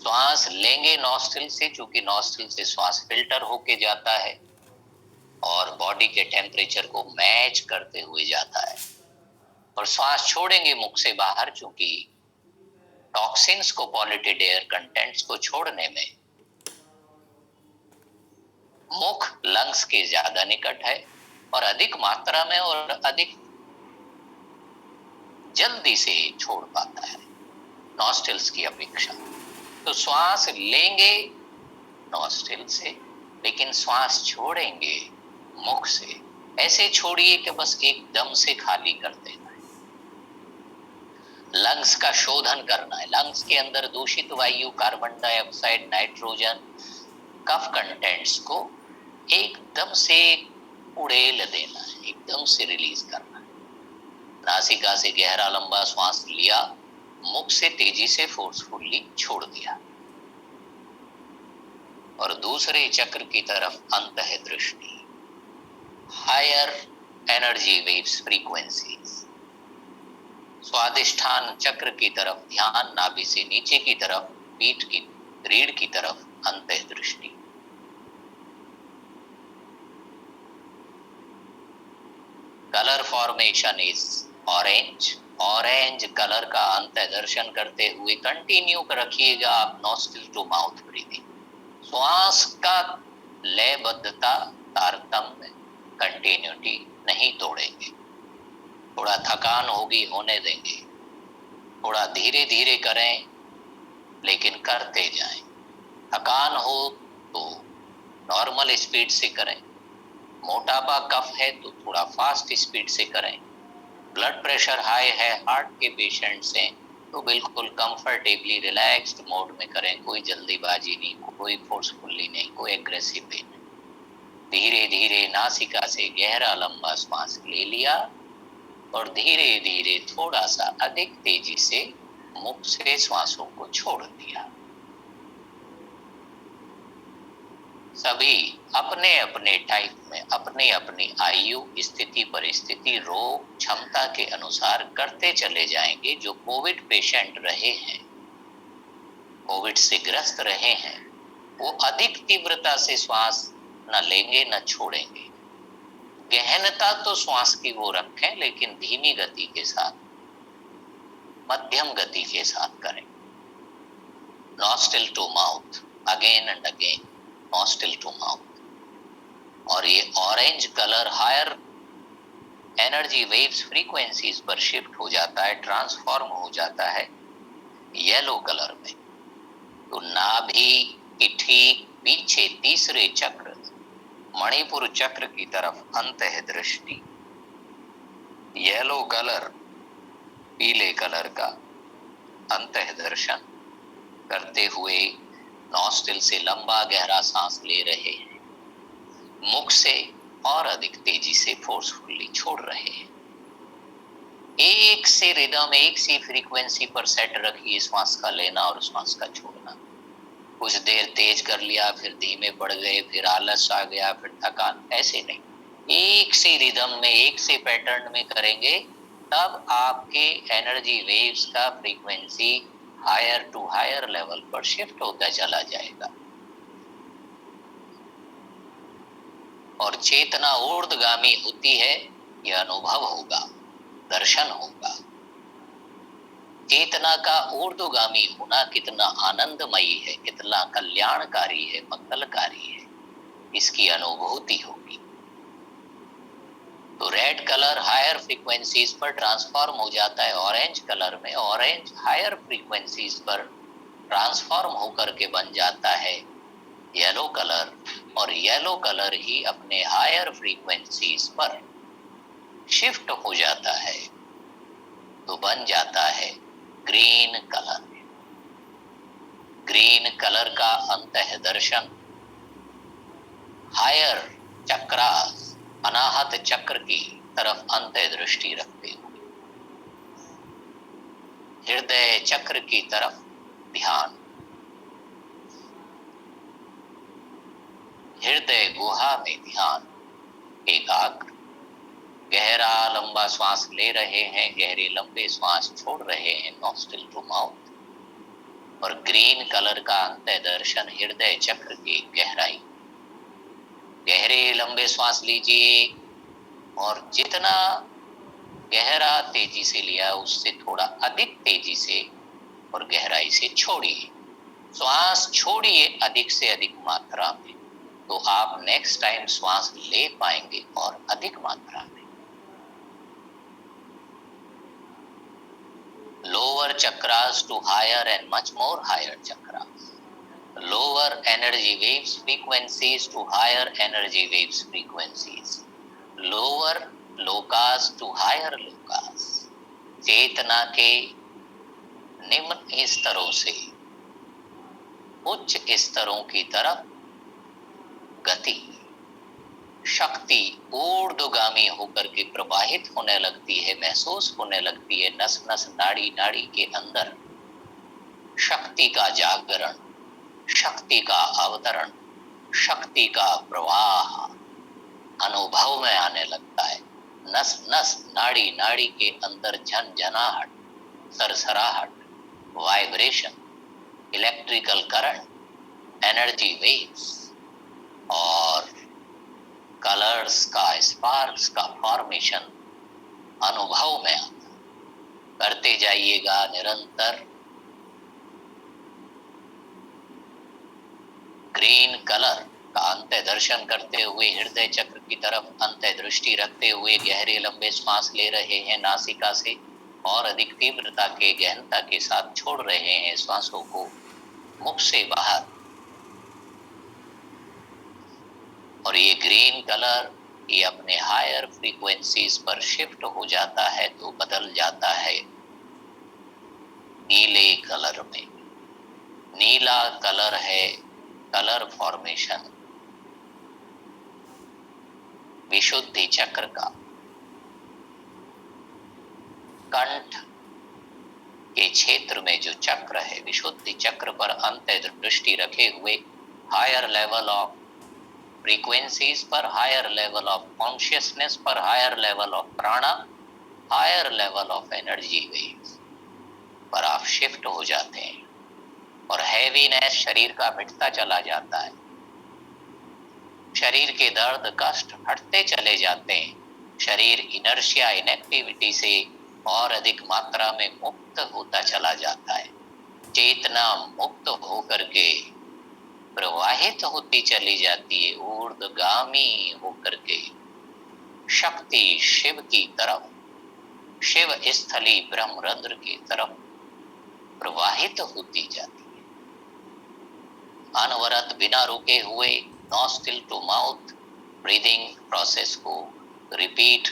श्वास लेंगे नॉस्ट्रिल से, चूंकि नॉस्ट्रिल से श्वास फिल्टर होके जाता है और बॉडी के टेम्परेचर को मैच करते हुए जाता है, और श्वास छोड़ेंगे मुख से बाहर, चूंकि टॉक्सिन्स को, पॉल्यूटेड एयर कंटेंट्स को छोड़ने में मुख लंग्स के ज्यादा निकट है और अधिक मात्रा में और अधिक जल्दी से छोड़ पाता है नॉस्ट्रिल्स की अपेक्षा। तो श्वास लेंगे नॉस्ट्रिल से, लेकिन श्वास छोड़ेंगे मुख से। ऐसे छोड़िए कि बस एकदम से खाली कर देना है। लंग्स का शोधन करना है। लंग्स के अंदर दूषित वायु, कार्बन डाइऑक्साइड, नाइट्रोजन, कफ कंटेंट्स को एकदम से उड़ेल देना है, एकदम से रिलीज करना है। नासिका से गहरा लंबा श्वास लिया, मुख से तेजी से फोर्सफुली छोड़ दिया और दूसरे चक्र की तरफ अंतः दृष्टि, हायर एनर्जी वेव्स फ्रीक्वेंसीज। स्वादिष्ठान चक्र की तरफ ध्यान, नाभि से नीचे की तरफ, पीठ की रीढ़ की तरफ अंतः दृष्टि। Colour formation is orange. Orange colour का अंतः दर्शन करते हुए कंटिन्यू रखिएगा आप नॉस्ट्रिल टू माउथ ब्रीदिंग। श्वास का लयबद्धता, तारतम्य, कंटिन्यूटी नहीं तोड़ेंगे। थोड़ा थकान होगी, होने देंगे। थोड़ा धीरे धीरे करें, लेकिन करते जाएं। थकान हो तो नॉर्मल स्पीड से करें, मोटापा कफ है तो थोड़ा फास्ट स्पीड से करें, ब्लड प्रेशर हाई है, हार्ट के पेशेंट्स हैं तो बिल्कुल कंफर्टेबली रिलैक्स्ड मोड में करें। कोई जल्दीबाजी नहीं, कोई फोर्सफुली नहीं, कोई एग्रेसिव नहीं। धीरे धीरे नासिका से गहरा लंबा श्वास ले लिया और धीरे धीरे थोड़ा सा अधिक तेजी से मुख से श्वासों को छोड़ दिया। सभी अपने अपने टाइप में, अपने अपनी आयु, स्थिति, परिस्थिति, रोग, क्षमता के अनुसार करते चले जाएंगे। जो कोविड पेशेंट रहे हैं, कोविड से ग्रस्त रहे हैं, वो अधिक तीव्रता से श्वास न लेंगे न छोड़ेंगे। गहनता तो श्वास की वो रखें, लेकिन धीमी गति के साथ, मध्यम गति के साथ करें। Nostril to mouth, again and again, nostril to mouth. और ये orange colour higher energy waves frequencies पर शिफ्ट हो जाता है, ट्रांसफॉर्म हो जाता है येलो कलर में। तो नाभि की ठीक पीछे तीसरे चक्र, मणिपुर चक्र की तरफ अंतः दृष्टि, येलो कलर, पीले कलर का अंतः दर्शन करते हुए नॉस्ट्रिल से लंबा गहरा सांस ले रहे हैं, मुख से और अधिक तेजी से फोर्सफुली छोड़ रहे हैं। एक से रिदम, एक सी फ्रीक्वेंसी पर सेट रखिए श्वास का लेना और श्वास का छोड़ना। कुछ देर तेज कर लिया, फिर धीमे पड़ गए, फिर आलस आ गया, फिर थकान, ऐसे नहीं। एक से रिदम में, एक से पैटर्न में करेंगे, तब आपके एनर्जी वेव्स का frequency higher to higher level पर शिफ्ट होता चला जाएगा और चेतना ऊर्ध्वगामी होती है। यह अनुभव होगा, दर्शन होगा। चेतना का ऊर्ध्वगामी होना कितना आनंदमयी है, कितना कल्याणकारी है, मंगलकारी है, इसकी अनुभूति होगी। तो रेड कलर हायर फ्रीक्वेंसीज पर ट्रांसफॉर्म हो जाता है ऑरेंज कलर में, ऑरेंज हायर फ्रीक्वेंसीज पर ट्रांसफॉर्म होकर के बन जाता है येलो कलर, और येलो कलर ही अपने हायर फ्रीक्वेंसीज पर शिफ्ट हो जाता है तो बन जाता है ग्रीन कलर। ग्रीन कलर का अंतः दर्शन हायर चक्रास, अनाहत चक्र की तरफ अंतः दृष्टि रखते हुए हृदय चक्र की तरफ ध्यान, हृदय गुहा में ध्यान एकाग्र। गहरा लंबा श्वास ले रहे हैं, गहरे लंबे श्वास छोड़ रहे हैं, नॉस्ट्रिल टू माउथ। और ग्रीन कलर का अंतः दर्शन हृदय चक्र की गहराई। गहरे लंबे श्वास लीजिए और जितना गहरा तेजी से लिया उससे थोड़ा अधिक तेजी से और गहराई से छोड़िए। श्वास छोड़िए अधिक से अधिक मात्रा में, तो आप नेक्स्ट टाइम श्वास ले पाएंगे और अधिक मात्रा में। Lower chakras to higher and much more higher chakras. Lower energy waves frequencies to higher energy waves frequencies. Lower lokas to higher lokas. चेतना के निम्न स्तरों से उच्च स्तरों की तरफ गति, शक्ति ऊर्ध्वगामी होकर के प्रवाहित होने लगती है, महसूस होने लगती है। नस नस नाड़ी नाड़ी के अंदर शक्ति का जागरण, शक्ति का अवतरण, शक्ति का प्रवाह अनुभव में आने लगता है। नस नस नाड़ी नाड़ी के अंदर झनझनाहट, सरसराहट, vibration, electrical current, energy waves और कलर्स का, स्पार्क्स का फॉर्मेशन अनुभव में आता। करते जाइएगा निरंतर। ग्रीन कलर का अंतः दर्शन करते हुए हृदय चक्र की तरफ अंतः दृष्टि रखते हुए गहरे लंबे श्वास ले रहे हैं नासिका से और अधिक तीव्रता के गहनता के साथ छोड़ रहे हैं श्वासों को मुख से बाहर। और ये ग्रीन कलर ये अपने हायर फ्रीक्वेंसीज पर शिफ्ट हो जाता है तो बदल जाता है नीले कलर में। नीला कलर है कलर फॉर्मेशन विशुद्धि चक्र का। कंठ के क्षेत्र में जो चक्र है, विशुद्धि चक्र पर अंतः दृष्टि रखे हुए हायर लेवल ऑफ फ्रीक्वेंसीज पर, हायर लेवल ऑफ कॉन्शियसनेस पर, higher level of prana, higher level of energy waves पर आप शिफ्ट हो जाते हैं और हैवीनेस शरीर का मिटता चला जाता है। शरीर के दर्द कष्ट हटते चले जाते हैं। शरीर इनर्शिया, इनएक्टिविटी से और अधिक मात्रा में मुक्त होता चला जाता है। चेतना मुक्त होकर के प्रवाहित होती चली जाती है, ऊर्ध्वगामी होकर के शक्ति शिव की तरफ, शिव स्थली ब्रह्मरंध्र की तरफ प्रवाहित होती जाती है। अनवरत बिना रुके हुए nostril to mouth breathing process को रिपीट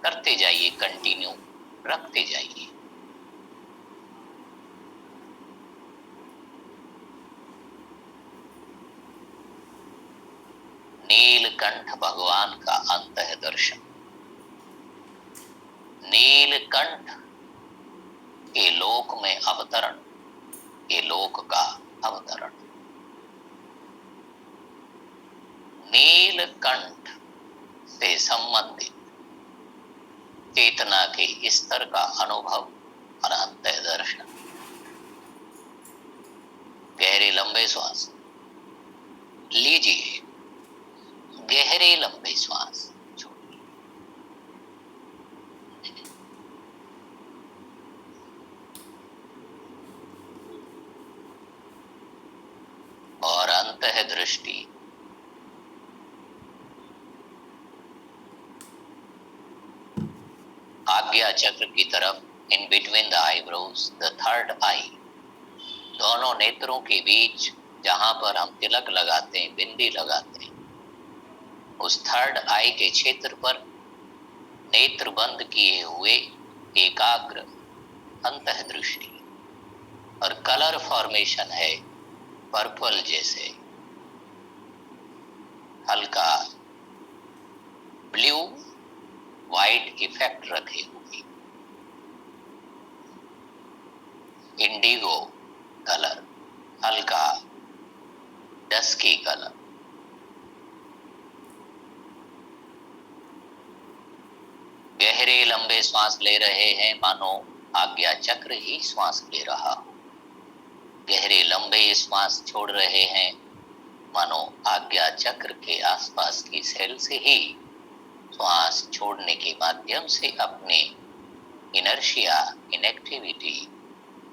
करते जाइए, कंटिन्यू रखते जाइए। नीलकंठ भगवान का अंतः दर्शन। नीलकंठ के लोक में अवतरण, के लोक का अवतरण। नीलकंठ से संबंधित चेतना के स्तर का अनुभव और अंतः दर्शन। गहरे लंबे श्वास लीजिए, गहरे लंबे श्वास छोड़िए। और अंतः दृष्टि आज्ञा चक्र की तरफ, in between the eyebrows, the third eye, दोनों नेत्रों के बीच जहां पर हम तिलक लगाते हैं, बिंदी लगाते हैं, उस थर्ड आई के क्षेत्र पर नेत्र बंद किए हुए एकाग्र अंतः दृष्टि। और कलर फॉर्मेशन है पर्पल जैसे, हल्का ब्लू व्हाइट इफेक्ट रखे हुए, इंडिगो कलर, हल्का डस्की कलर, गहरे लंबे श्वास ले रहे हैं मानो आज्ञा चक्र ही श्वास ले रहा हो। गहरे लंबे श्वास छोड़ रहे हैं मानो आज्ञा चक्र के आसपास की सेल से ही श्वास छोड़ने के माध्यम से अपने इनर्शिया, इनएक्टिविटी,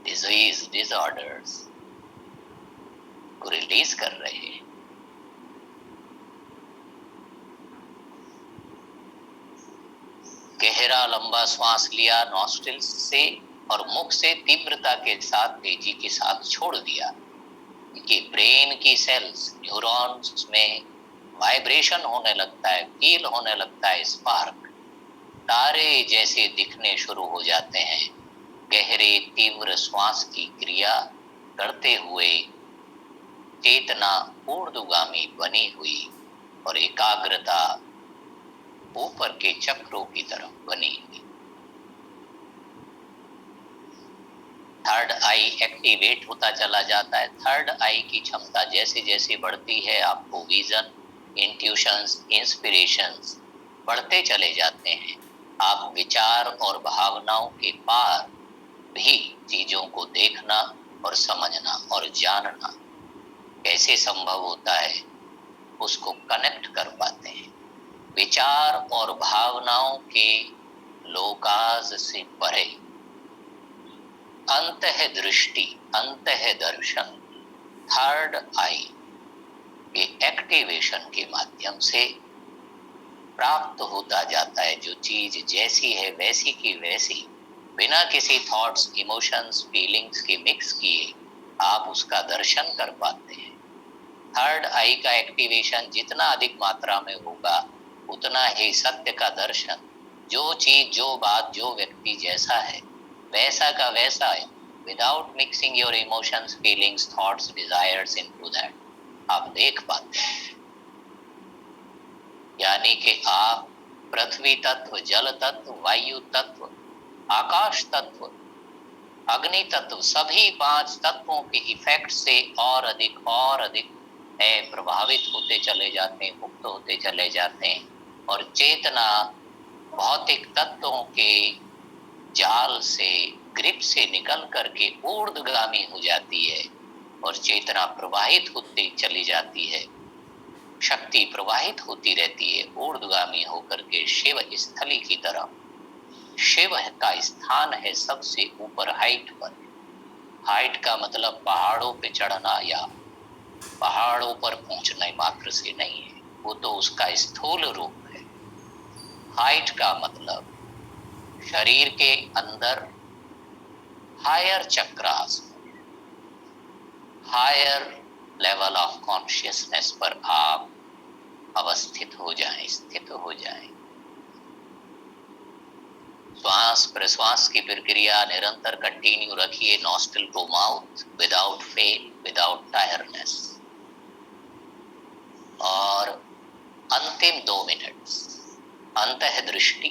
डिजीज, डिसऑर्डर्स को रिलीज कर रहे हैं। गहरा लंबा श्वास लिया नॉस्ट्रिल्स से और मुख से तीव्रता के साथ, तेजी के साथ छोड़ दिया कि ब्रेन की सेल्स, न्यूरॉन्स में वाइब्रेशन होने लगता है, फील होने लगता है, स्पार्क, तारे जैसे दिखने शुरू हो जाते हैं। गहरे तीव्र श्वास की क्रिया करते हुए चेतना ऊर्ध्वगामी बनी हुई और एकाग्रता ऊपर के चक्रों की तरफ बनी हुई। थर्ड आई एक्टिवेट होता चला जाता है। थर्ड आई की क्षमता जैसे जैसे बढ़ती है, आपको विजन, इंट्यूशंस, इंस्पिरेशंस बढ़ते चले जाते हैं। आप विचार और भावनाओं के पार भी चीजों को देखना और समझना और जानना कैसे संभव होता है, उसको कनेक्ट कर पाते हैं। विचार और भावनाओं के लोकाज से परे अंतः दृष्टि, अंतः दर्शन थर्ड आई के एक्टिवेशन के माध्यम से प्राप्त होता जाता है। जो चीज जैसी है वैसी की वैसी, बिना किसी थॉट्स, इमोशंस, फीलिंग्स के मिक्स किए आप उसका दर्शन कर पाते हैं। थर्ड आई का एक्टिवेशन जितना अधिक मात्रा में होगा उतना ही सत्य का दर्शन, जो चीज, जो बात, जो व्यक्ति जैसा है वैसा का वैसा है, without mixing your emotions, feelings, thoughts, desires into that, आप देख पाते हैं। यानी कि आप पृथ्वी तत्व, जल तत्व, वायु तत्व, आकाश तत्व, अग्नि तत्व, सभी 5 तत्वों के इफेक्ट से और अधिक है प्रभावित होते चले जाते हैं, मुक्त होते चले जाते हैं और चेतना भौतिक तत्वों के जाल से, ग्रिप से निकल करके ऊर्ध्वगामी हो जाती है और चेतना प्रवाहित होती चली जाती है, शक्ति प्रवाहित होती रहती है ऊर्ध्वगामी होकर के शिव स्थली की तरफ। शिव का स्थान है सबसे ऊपर, हाइट पर। हाइट का मतलब पहाड़ों पे चढ़ना या पहाड़ों पर पहुंचने मात्र से नहीं है, वो तो उसका स्थूल रूप है। हाइट का मतलब शरीर के अंदर higher chakras, higher level of consciousness पर आप अवस्थित हो जाएं, स्थित हो जाएं। श्वास प्रश्वास की प्रक्रिया निरंतर कंटिन्यू रखिए, nostril to mouth, without fail, without tiredness. और अंतिम 2 मिनट अंतः दृष्टि,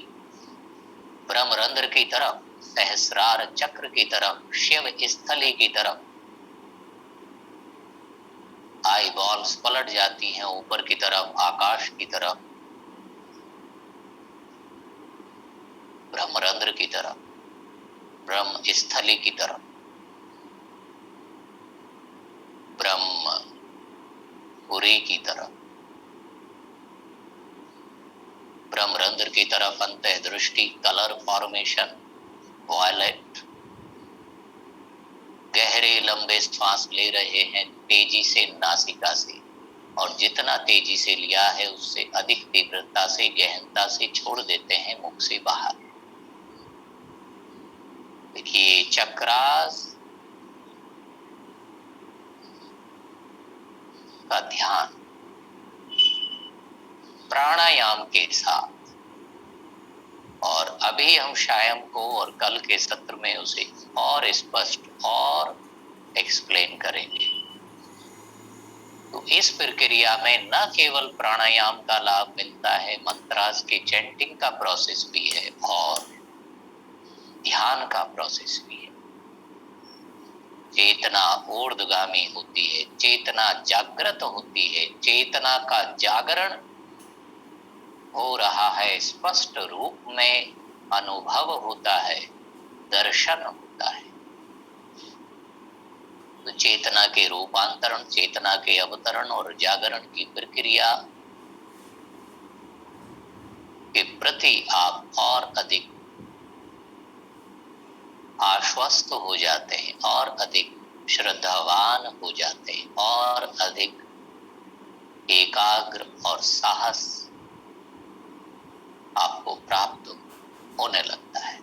ब्रह्मरंध्र की तरफ, सहस्रार चक्र की तरफ, शिव स्थली की तरफ। आई बॉल्स पलट जाती हैं ऊपर की तरफ, आकाश की तरफ, ब्रह्मरंध्र की तरफ, ब्रह्म स्थली की तरफ, ब्रह्मपुरी की तरफ, ब्रह्मरंध्र की तरफ अंतः दृष्टि, कलर फॉर्मेशन वॉयलेट। गहरे लंबे श्वास ले रहे हैं तेजी से नासिका से, और जितना तेजी से लिया है उससे अधिक तीव्रता से, गहनता से छोड़ देते हैं मुख से बाहर। देखिए चक्रास का ध्यान प्राणायाम के साथ, और अभी हम शायद को और कल के सत्र में उसे और स्पष्ट और एक्सप्लेन करेंगे। तो इस प्रक्रिया में न केवल प्राणायाम का लाभ मिलता है, मंत्रास के चैंटिंग का प्रोसेस भी है और ध्यान का प्रोसेस भी है। चेतना ऊर्ध्वगामी होती है, चेतना जागृत होती है, चेतना का जागरण हो रहा है स्पष्ट रूप में अनुभव होता है, दर्शन होता है। तो चेतना के रूपांतरण, चेतना के अवतरण और जागरण की प्रक्रिया के प्रति आप और अधिक आश्वस्त हो जाते हैं, और अधिक श्रद्धावान हो जाते हैं, और अधिक एकाग्र और साहस आपको प्राप्त होने लगता है,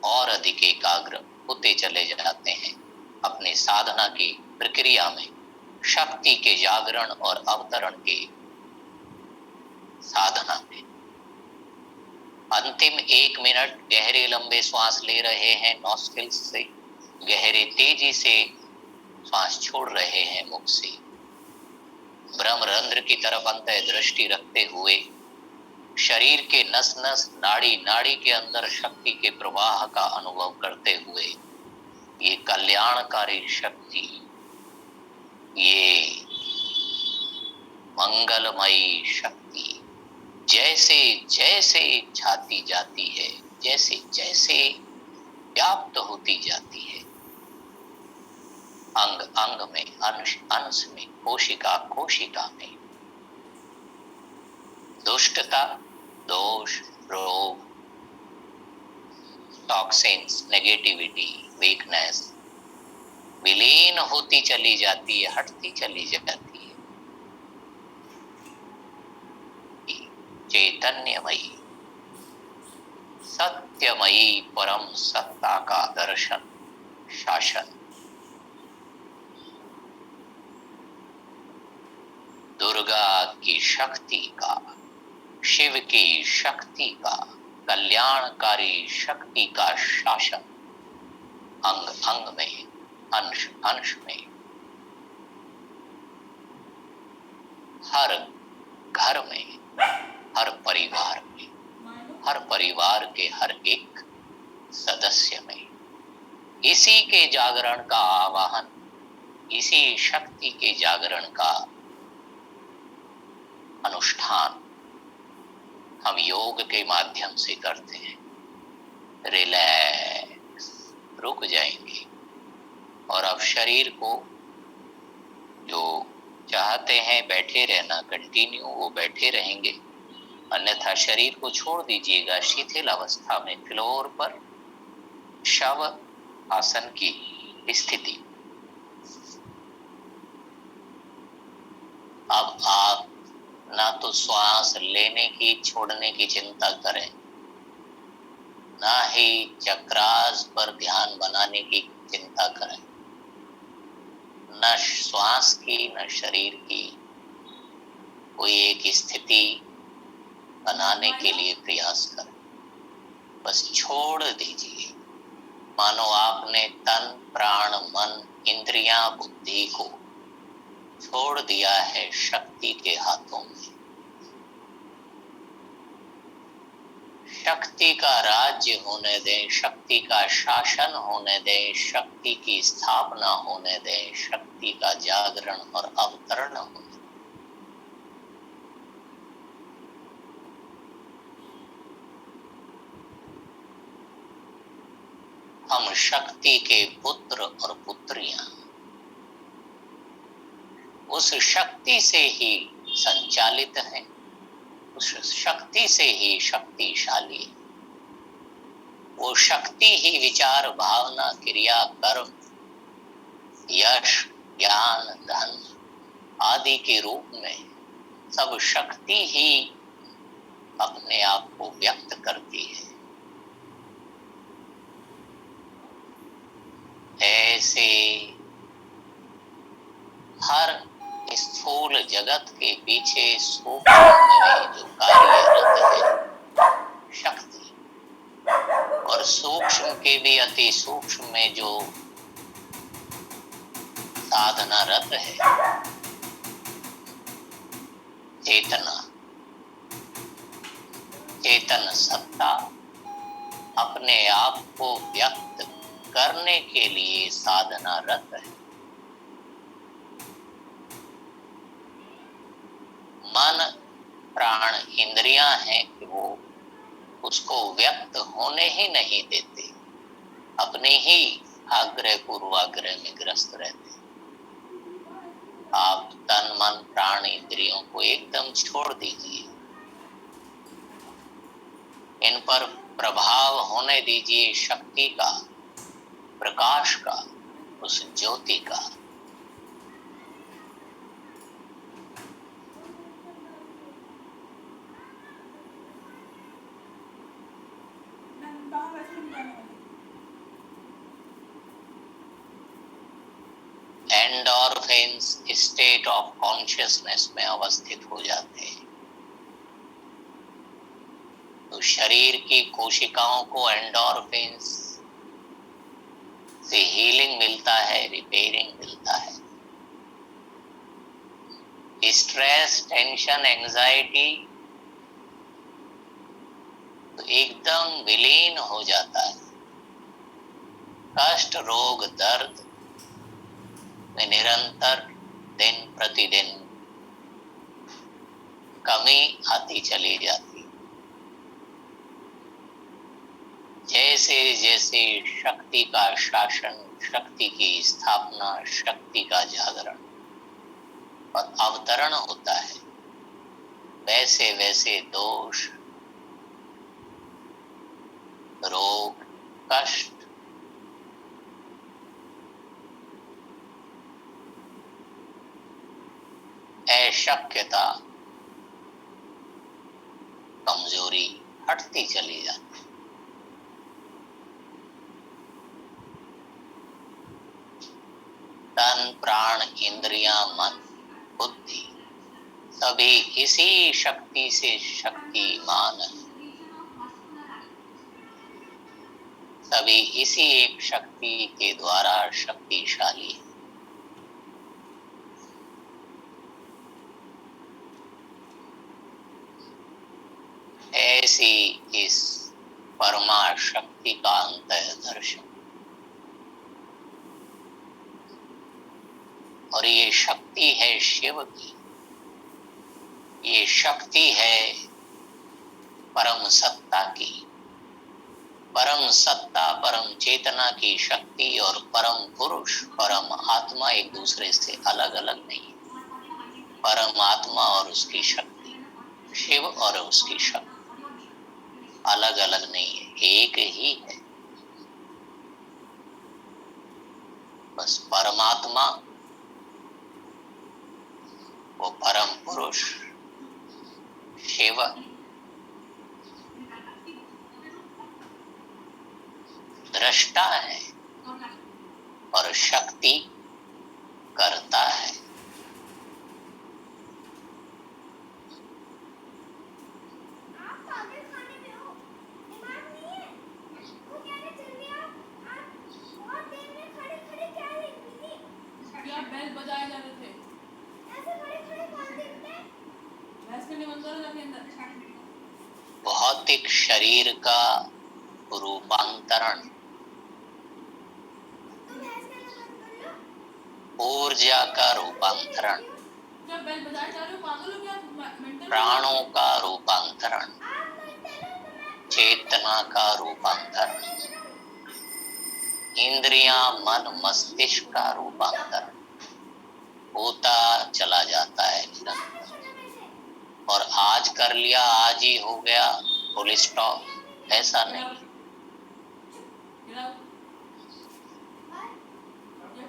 और अधिक एकाग्र होते चले जाते हैं अपनी साधना की प्रक्रिया में, शक्ति के जागरण और अवतरण के साधना में। अंतिम 1 मिनट गहरे लंबे श्वास ले रहे हैं नॉस्ट्रिल्स से, गहरे तेजी से श्वास छोड़ रहे हैं मुख से। ब्रह्मरंध्र की तरफ अंतः दृष्टि रखते हुए शरीर के नस नस, नाड़ी नाड़ी के अंदर शक्ति के प्रवाह का अनुभव करते हुए ये कल्याणकारी शक्ति, ये मंगलमयी शक्ति जैसे जैसे छाती जाती है, जैसे जैसे व्याप्त होती जाती है, अंग अंग में, अंश अंश में, कोशिका कोशिका में, दुष्टता, दोष, रोग, टॉक्सिन्स, नेगेटिविटी, वीकनेस विलीन होती चली जाती है, हटती चली जाती है। चैतन्यमयी, सत्यमयी परम सत्ता का दर्शन, शासन, दुर्गा की शक्ति का, शिव की शक्ति का, कल्याणकारी शक्ति का शासन अंग अंग में, अंश अंश में, हर घर में, हर परिवार में, हर परिवार के हर एक सदस्य में। इसी के जागरण का आवाहन, इसी शक्ति के जागरण का अनुष्ठान हम योग के माध्यम से करते हैं। रिलैक्स, रुक जाएंगे, और अब शरीर को जो चाहते हैं बैठे रहना कंटिन्यू, वो बैठे रहेंगे, अन्यथा शरीर को छोड़ दीजिएगा शिथिल अवस्था में, फ्लोर पर शव आसन की स्थिति। अब आप ना तो श्वास लेने की छोड़ने की चिंता करें, ना ही चक्रास पर ध्यान बनाने की चिंता करें, न श्वास की न शरीर की कोई एक स्थिति बनाने के लिए प्रयास करें, बस छोड़ दीजिए। मानो आपने तन, प्राण, मन, इंद्रियां, बुद्धि को छोड़ दिया है शक्ति के हाथों में। शक्ति का राज्य होने दें, शक्ति का शासन होने दें, शक्ति की स्थापना होने दें, शक्ति का जागरण और अवतरण होने दें। हम शक्ति के पुत्र और पुत्रियां, उस शक्ति से ही संचालित हैं, उस शक्ति से ही शक्तिशाली, वो शक्ति ही विचार, भावना, क्रिया, कर्म, यश, ज्ञान, धन आदि के रूप में सब शक्ति ही अपने आप को व्यक्त करती है। ऐसे हर स्थूल जगत के पीछे सूक्ष्म में जो कार्यरत है शक्ति, और सूक्ष्म के भी अति सूक्ष्म में जो साधना रत है चेतना, चेतन सत्ता अपने आप को व्यक्त करने के लिए साधना रत है। मन, प्राण, इंद्रियां हैं कि वो उसको व्यक्त होने ही नहीं देते, अपने ही आग्रह पूर्वाग्रह में ग्रस्त रहते। आप तन मन प्राण इंद्रियों को एकदम छोड़ दीजिए, इन पर प्रभाव होने दीजिए शक्ति का, प्रकाश का, उस ज्योति का। एंडोर्फिन्स स्टेट ऑफ कॉन्शियसनेस में अवस्थित हो जाते हैं। तो शरीर की कोशिकाओं को एंडोर्फिन्स से हीलिंग मिलता है, रिपेयरिंग मिलता है। स्ट्रेस, टेंशन, एंजाइटी तो एकदम विलीन हो जाता है। कष्ट, रोग, दर्द में निरंतर दिन प्रतिदिन कमी आती चली जाती। जैसे जैसे शक्ति का शासन, शक्ति की स्थापना, शक्ति का जागरण और अवतरण होता है, वैसे वैसे दोष, रोग, कष्ट, अशक्यता, कमजोरी हटती चली जाती। तन, प्राण, इंद्रियां, मन, बुद्धि सभी इसी शक्ति से शक्तिमान है। सभी इसी एक शक्ति के द्वारा शक्तिशाली है। ऐसी इस परमा शक्ति का अंतः दर्शन, और ये शक्ति है शिव की, ये शक्ति है परम सत्ता की। परम सत्ता, परम चेतना की शक्ति और परम पुरुष, परम आत्मा एक दूसरे से अलग अलग नहीं है। परम आत्मा और उसकी शक्ति, शिव और उसकी शक्ति अलग अलग नहीं है, एक ही है। बस परमात्मा, वो परम पुरुष शिव दृष्टा है और शक्ति करता है। भौतिक शरीर का रूपांतरण ऊर्जा का रूपांतरण, प्राणों का रूपांतरण, चेतना का रूपांतरण, इंद्रियां, मन, मस्तिष्क का रूपांतरण होता चला जाता है निरंतर। और आज कर लिया, आज ही हो गया, फुल स्टॉप, ऐसा नहीं।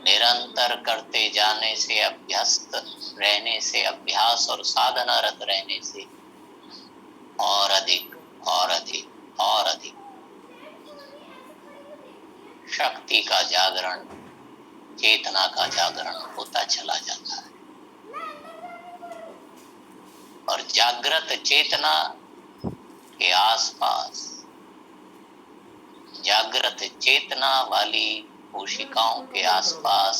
निरंतर करते जाने से, अभ्यस्त रहने से, अभ्यास और साधनारत रहने से और अधिक और अधिक और अधिक शक्ति का जागरण, चेतना का जागरण होता चला जाता है। और जागृत चेतना के आसपास, जागृत चेतना वाली कोशिकाओं के आसपास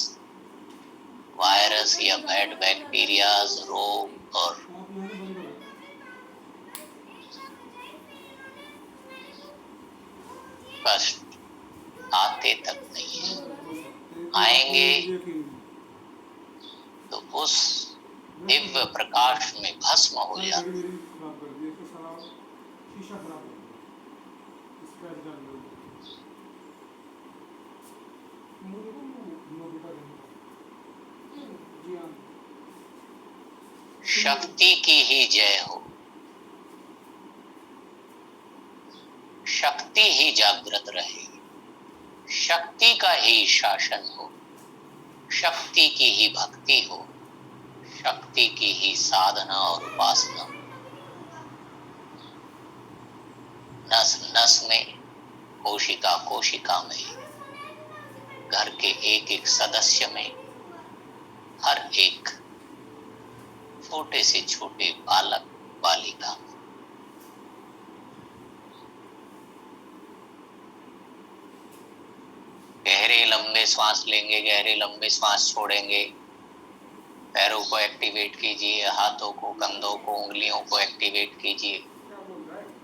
वायरस या बैड बैक्टीरियाज, रोग और कष्ट आते तक नहीं है। आएंगे तो उस दिव्य प्रकाश में भस्म हो जाते। स्क्रैच कर लो मुझे नो बेटा नहीं जी हाँ शक्ति की ही जय हो, शक्ति ही जागृत रहे, शक्ति का ही शासन हो, शक्ति की ही भक्ति हो, शक्ति की ही साधना और उपासना, नस नस में, कोशिका कोशिका में, घर के एक एक सदस्य में, हर एक छोटे से छोटे बालक बालिका में। गहरे लंबे श्वास लेंगे, गहरे लंबे श्वास छोड़ेंगे। पैरों को एक्टिवेट कीजिए, हाथों को, कंधों को, उंगलियों को एक्टिवेट कीजिए,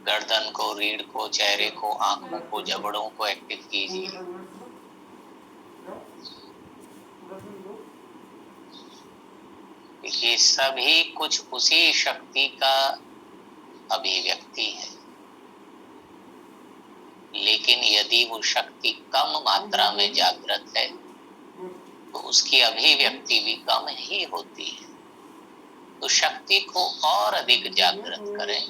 गर्दन को, रीढ़ को, चेहरे को, आंखों को, जबड़ों को एक्टिव कीजिए। ये सभी कुछ उसी शक्ति का अभिव्यक्ति है, लेकिन यदि वो शक्ति कम मात्रा में जागृत है तो उसकी अभिव्यक्ति भी कम ही होती है। तो शक्ति को और अधिक जागृत करें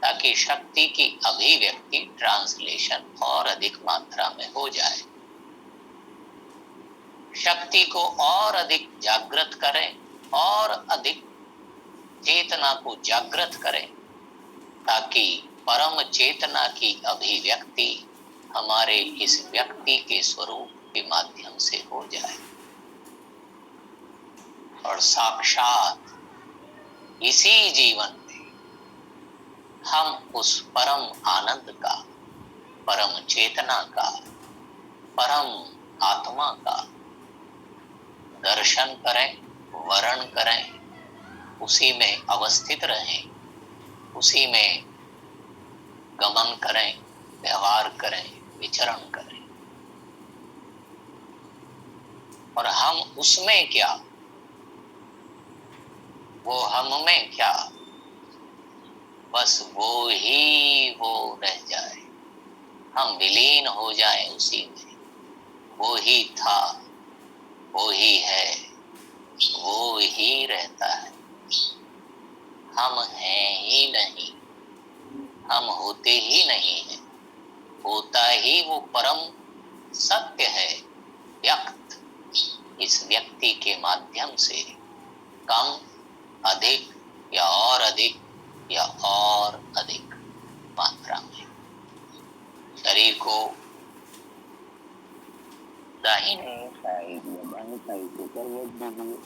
ताकि शक्ति की अभिव्यक्ति, ट्रांसलेशन और अधिक मात्रा में हो जाए। शक्ति को और अधिक जागृत करें और अधिक चेतना को जागृत करें ताकि परम चेतना की अभिव्यक्ति हमारे इस व्यक्ति के स्वरूप के माध्यम से हो जाए और साक्षात इसी जीवन में हम उस परम आनंद का, परम चेतना का, परम आत्मा का दर्शन करें, वर्ण करें, उसी में अवस्थित रहें, उसी में गमन करें, व्यवहार करें, विचरण करें। और हम उसमें क्या, वो हम में क्या, बस वो ही वो रह जाए, हम विलीन हो जाएं उसी में। वो ही था, वो ही है, वो ही रहता है। हम हैं ही नहीं, हम होते ही नहीं हैं, होता ही वो परम सत्य है व्यक्त इस व्यक्ति के माध्यम से, कम अधिक या और अधिक या और अधिक मात्रा में। शरीर को दाहिने साइड या बाएं साइड को करवट दीजिए।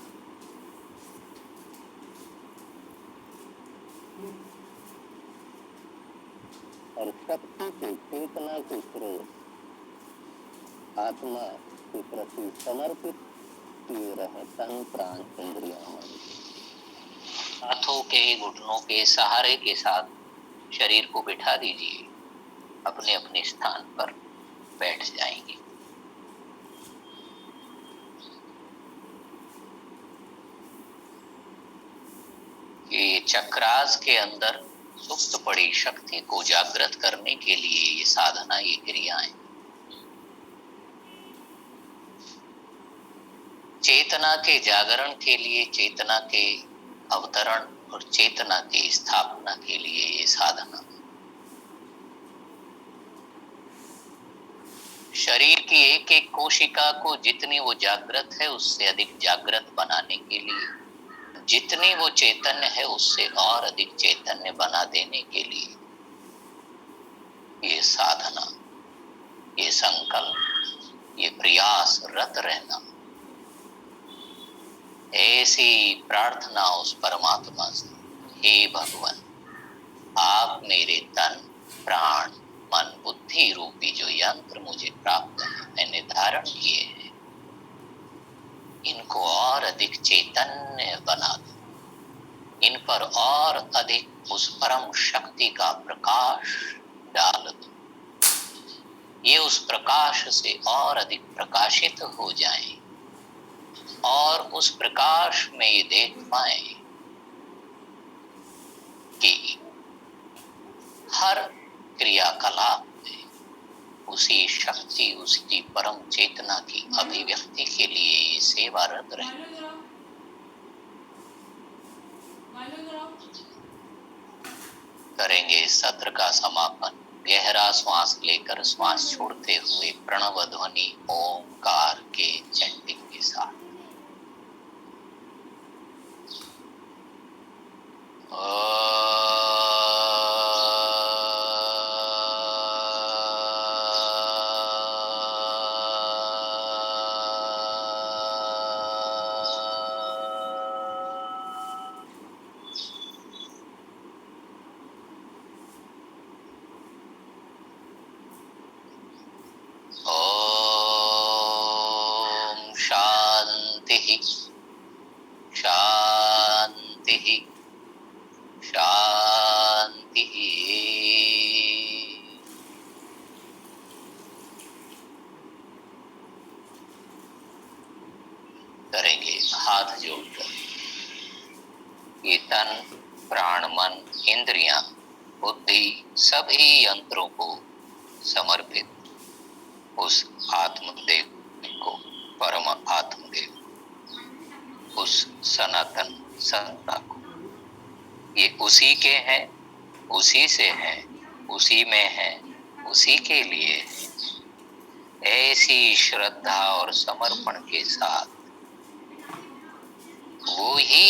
और शक्ति के, चेतना के स्रोत आत्मा के प्रति समर्पित किए रहे तन, प्राण, इंद्रियां, मन। हाथों के, घुटनों के सहारे के साथ शरीर को बिठा दीजिए, अपने अपने स्थान पर बैठ जाएंगे। ये चक्रास के अंदर सुप्त पड़ी शक्ति को जागृत करने के लिए ये साधना, ये क्रियाएं, चेतना के जागरण के लिए, चेतना के अवतरण और चेतना की स्थापना के लिए ये साधना। शरीर की एक एक कोशिका को जितनी वो जागृत है उससे अधिक जागृत बनाने के लिए, जितनी वो चैतन्य है उससे और अधिक चैतन्य बना देने के लिए ये साधना, ये संकल्प, ये प्रयास रत रहना, ऐसी प्रार्थना उस परमात्मा से, हे भगवान, आप मेरे तन, प्राण, मन, बुद्धि रूपी जो यंत्र मुझे प्राप्त है, मैंने धारण किए हैं, इनको और अधिक चैतन्य बना दो, इन पर और अधिक उस परम शक्ति का प्रकाश डाल दो, ये उस प्रकाश से और अधिक प्रकाशित हो जाएं और उस प्रकाश में ये देख पाए कि हर क्रियाकलाप में, उसी शक्ति, उसी परम चेतना की अभिव्यक्ति के लिए ये सेवारत रहे। करेंगे सत्र का समापन गहरा श्वास लेकर श्वास छोड़ते हुए प्रणव ध्वनि ओंकार के चैंटिंग के साथ। ओम शांति शांति शांति। करेंगे हाथ जोड़कर ये तन प्राण मन इंद्रियां बुद्धि सभी यंत्रों को समर्पित उस आत्मदेव को, परम आत्मदेव, उस सनातन सत्ता को। ये उसी के हैं, उसी से हैं, उसी में है, उसी के लिए है। ऐसी श्रद्धा और समर्पण के साथ वो ही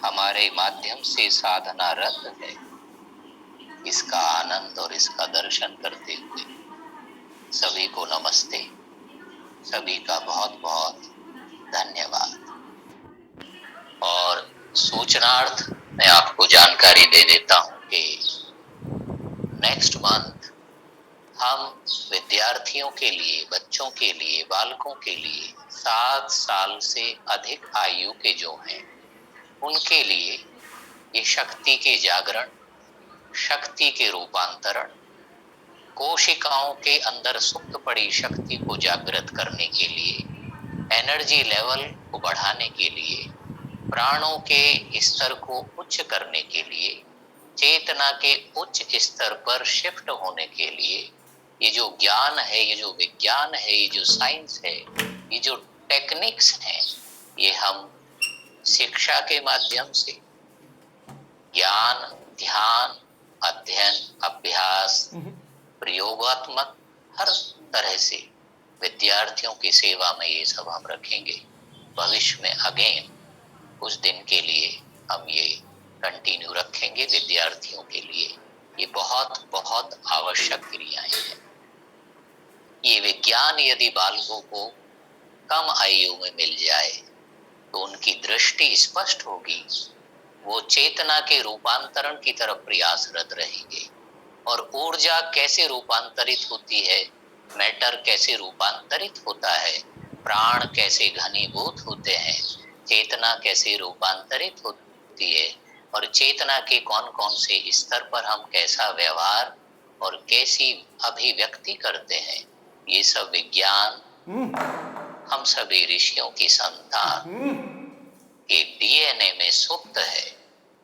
हमारे माध्यम से साधना रत है। इसका आनंद और इसका दर्शन करते हुए सभी को नमस्ते, सभी का बहुत बहुत धन्यवाद। और सूचनार्थ मैं आपको जानकारी दे देता हूं कि नेक्स्ट मंथ हम विद्यार्थियों के लिए, बच्चों के लिए, बालकों के लिए 7 साल से अधिक आयु के जो हैं उनके लिए ये शक्ति के जागरण, शक्ति के रूपांतरण, कोशिकाओं के अंदर सुप्त पड़ी शक्ति को जागृत करने के लिए, एनर्जी लेवल को बढ़ाने के लिए, प्राणों के स्तर को उच्च करने के लिए, चेतना के उच्च स्तर पर शिफ्ट होने के लिए ये जो ज्ञान है, ये जो विज्ञान है, ये जो साइंस है, ये जो टेक्निक्स हैं, ये हम शिक्षा के माध्यम से ज्ञान, ध्यान, अध्ययन, अभ्यास, प्रयोगात्मक हर तरह से विद्यार्थियों की सेवा में ये सब हम रखेंगे। भविष्य में अगेन उस दिन के लिए हम ये कंटिन्यू रखेंगे विद्यार्थियों के लिए। ये बहुत बहुत आवश्यक क्रियाएं हैं। ये विज्ञान यदि बालकों को कम आयु में मिल जाए तो उनकी दृष्टि स्पष्ट होगी, वो चेतना के रूपांतरण की तरफ प्रयासरत रहेंगे। और ऊर्जा कैसे रूपांतरित होती है, मैटर कैसे रूपांतरित होता है, प्राण कैसे घनीभूत होते हैं, चेतना कैसे रूपांतरित होती है, और चेतना के कौन कौन से स्तर पर हम कैसा व्यवहार और कैसी अभिव्यक्ति करते हैं, ये सब विज्ञान हम सभी ऋषियों की संतान के डीएनए में सुप्त है।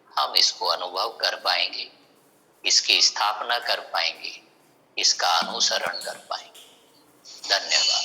हम इसको अनुभव कर पाएंगे, इसकी स्थापना कर पाएंगे, इसका अनुसरण कर पाएंगे। धन्यवाद।